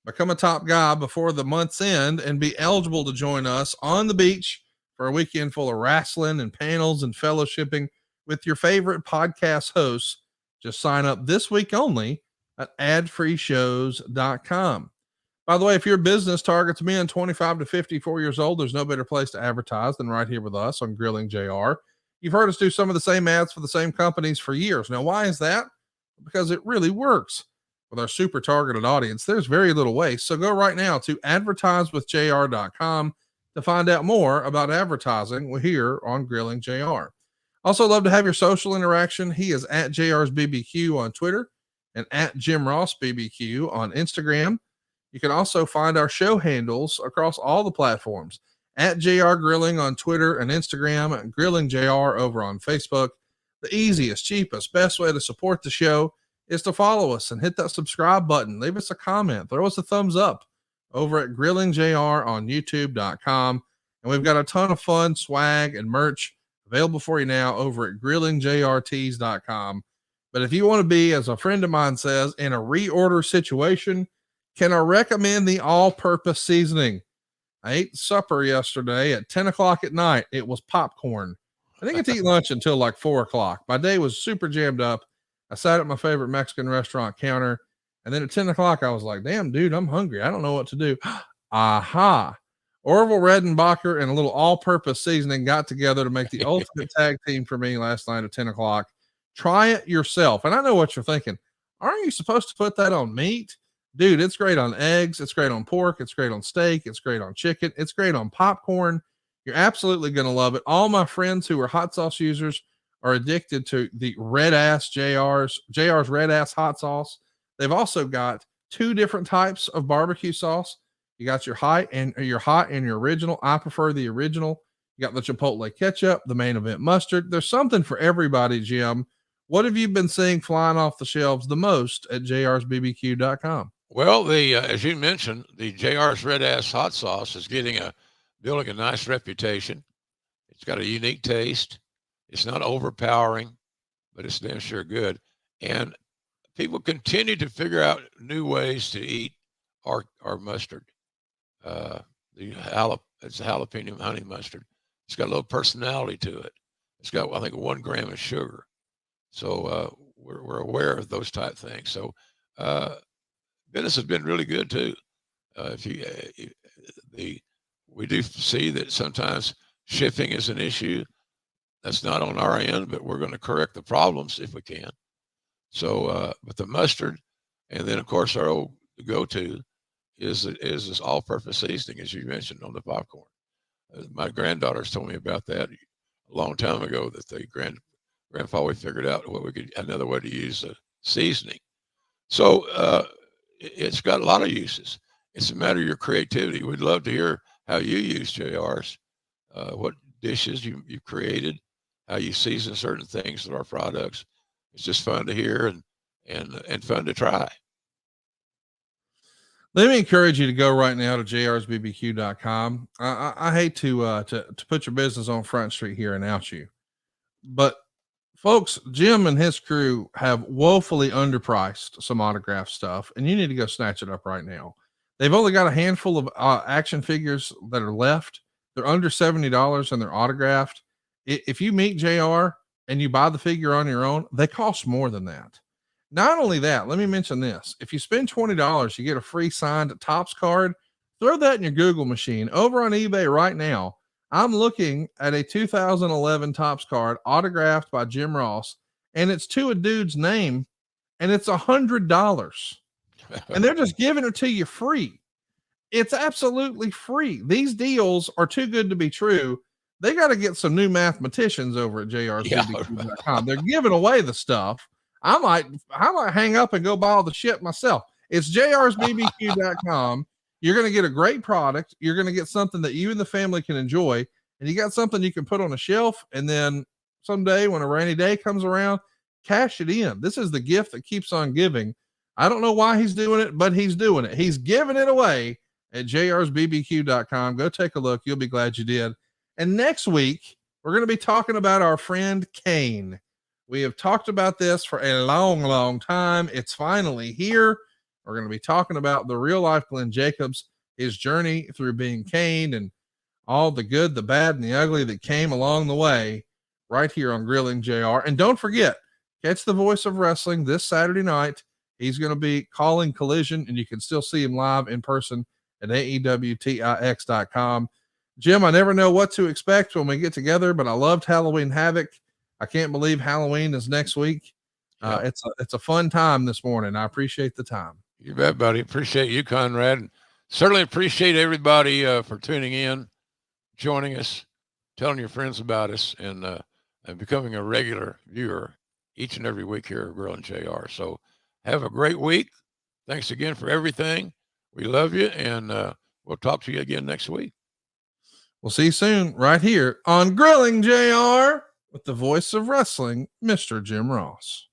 Become a top guy before the month's end and be eligible to join us on the beach for a weekend full of wrestling and panels and fellowshipping with your favorite podcast hosts. Just sign up this week only at adfreeshows.com. By the way, if your business targets men 25 to 54 years old, there's no better place to advertise than right here with us on Grilling JR. You've heard us do some of the same ads for the same companies for years. Now, why is that? Because it really works. With our super targeted audience, there's very little waste. So go right now to advertisewithjr.com to find out more about advertising here on Grilling JR. Also love to have your social interaction. He is at JR's BBQ on Twitter and at Jim Ross BBQ on Instagram. You can also find our show handles across all the platforms at JR Grilling on Twitter and Instagram, and Grilling JR over on Facebook. The easiest, cheapest, best way to support the show is to follow us and hit that subscribe button. Leave us a comment. Throw us a thumbs up over at Grilling JR on YouTube.com. And we've got a ton of fun swag and merch available for you now over at GrillingJRTees.com. But if you want to be, as a friend of mine says, in a reorder situation, can I recommend the all-purpose seasoning? I ate supper yesterday at 10 o'clock at night. It was popcorn. I didn't get to eat lunch until like 4 o'clock. My day was super jammed up. I sat at my favorite Mexican restaurant counter. And then at 10 o'clock, I was like, damn, dude, I'm hungry. I don't know what to do. Aha. Orville Redenbacher and a little all-purpose seasoning got together to make the ultimate tag team for me last night at 10 o'clock. Try it yourself. And I know what you're thinking. Aren't you supposed to put that on meat? Dude, it's great on eggs. It's great on pork. It's great on steak. It's great on chicken. It's great on popcorn. You're absolutely going to love it. All my friends who are hot sauce users are addicted to the Red Ass JR's Red Ass hot sauce. They've also got 2 different types of barbecue sauce. You got your hot and your original. I prefer the original. You got the Chipotle ketchup, the Main Event mustard. There's something for everybody, Jim. What have you been seeing flying off the shelves the most at jrsbbq.com? Well, as you mentioned, the JR's Red Ass hot sauce is building a nice reputation. It's got a unique taste. It's not overpowering, but it's damn sure good. And people continue to figure out new ways to eat our mustard. It's a jalapeno honey mustard. It's got a little personality to it. It's got, I think, 1 gram of sugar. So we're aware of those type things. So business has been really good too. We do see that sometimes shipping is an issue. That's not on our end, but we're going to correct the problems if we can. So, but the mustard, and then of course our old go-to is this all-purpose seasoning, as you mentioned, on the popcorn. My granddaughters told me about that a long time ago, that grandpa, we figured out another way to use the seasoning. So it's got a lot of uses. It's a matter of your creativity. We'd love to hear how you use JR's, what dishes you've created, how you season certain things with our products. It's just fun to hear and fun to try. Let me encourage you to go right now to jrsbbq.com. I hate to put your business on Front Street here and out you, but folks, Jim and his crew have woefully underpriced some autograph stuff, and you need to go snatch it up right now. They've only got a handful of action figures that are left. They're under $70 and they're autographed. If you meet JR and you buy the figure on your own, they cost more than that. Not only that, let me mention this. If you spend $20, you get a free signed Topps card. Throw that in your Google machine. Over on eBay right now, I'm looking at a 2011 Topps card autographed by Jim Ross, and it's to a dude's name, and it's $100. And they're just giving it to you free. It's absolutely free. These deals are too good to be true. They got to get some new mathematicians over at jrsbbq.com. They're giving away the stuff. I might hang up and go buy all the shit myself. It's jrsbbq.com. You're going to get a great product. You're going to get something that you and the family can enjoy. And you got something you can put on a shelf. And then someday when a rainy day comes around, cash it in. This is the gift that keeps on giving. I don't know why he's doing it, but he's doing it. He's giving it away at jrsbbq.com. Go take a look. You'll be glad you did. And next week, we're going to be talking about our friend Kane. We have talked about this for a long, long time. It's finally here. We're going to be talking about the real life Glenn Jacobs, his journey through being Kane, and all the good, the bad, and the ugly that came along the way right here on Grilling JR. And don't forget, catch the Voice of Wrestling this Saturday night. He's going to be calling Collision, and you can still see him live in person at AEWTIX.com. Jim, I never know what to expect when we get together, but I loved Halloween Havoc. I can't believe Halloween is next week. It's a fun time this morning. I appreciate the time. You bet, buddy. Appreciate you, Conrad. And certainly appreciate everybody for tuning in, joining us, telling your friends about us, and becoming a regular viewer each and every week here at Grilling JR. So have a great week. Thanks again for everything. We love you, and we'll talk to you again next week. We'll see you soon right here on Grilling JR with the voice of wrestling, Mr. Jim Ross.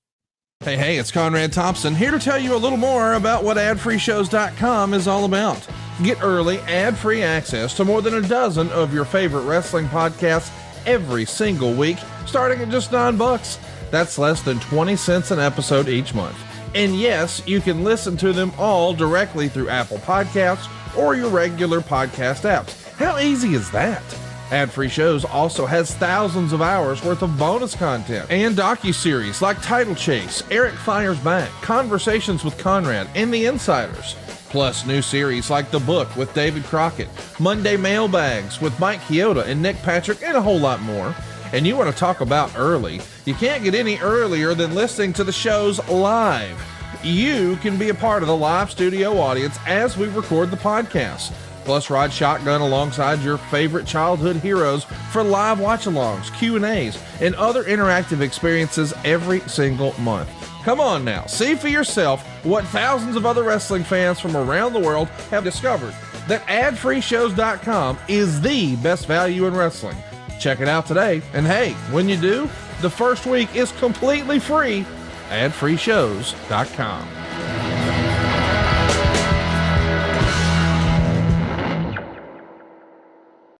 Hey, it's Conrad Thompson here to tell you a little more about what adfreeshows.com is all about. Get early, ad-free access to more than a dozen of your favorite wrestling podcasts every single week, starting at just $9. That's less than 20 cents an episode each month. And yes, you can listen to them all directly through Apple Podcasts or your regular podcast apps. How easy is that? Ad-free shows also has thousands of hours worth of bonus content and docuseries like Title Chase, Eric Fires Back, Conversations with Conrad, and The Insiders. Plus new series like The Book with David Crockett, Monday Mailbags with Mike Chioda and Nick Patrick, and a whole lot more. And you want to talk about early? You can't get any earlier than listening to the shows live. You can be a part of the live studio audience as we record the podcast. Plus, ride shotgun alongside your favorite childhood heroes for live watch-alongs, Q&As, and other interactive experiences every single month. Come on now, see for yourself what thousands of other wrestling fans from around the world have discovered, that adfreeshows.com is the best value in wrestling. Check it out today, and hey, when you do, the first week is completely free. adfreeshows.com.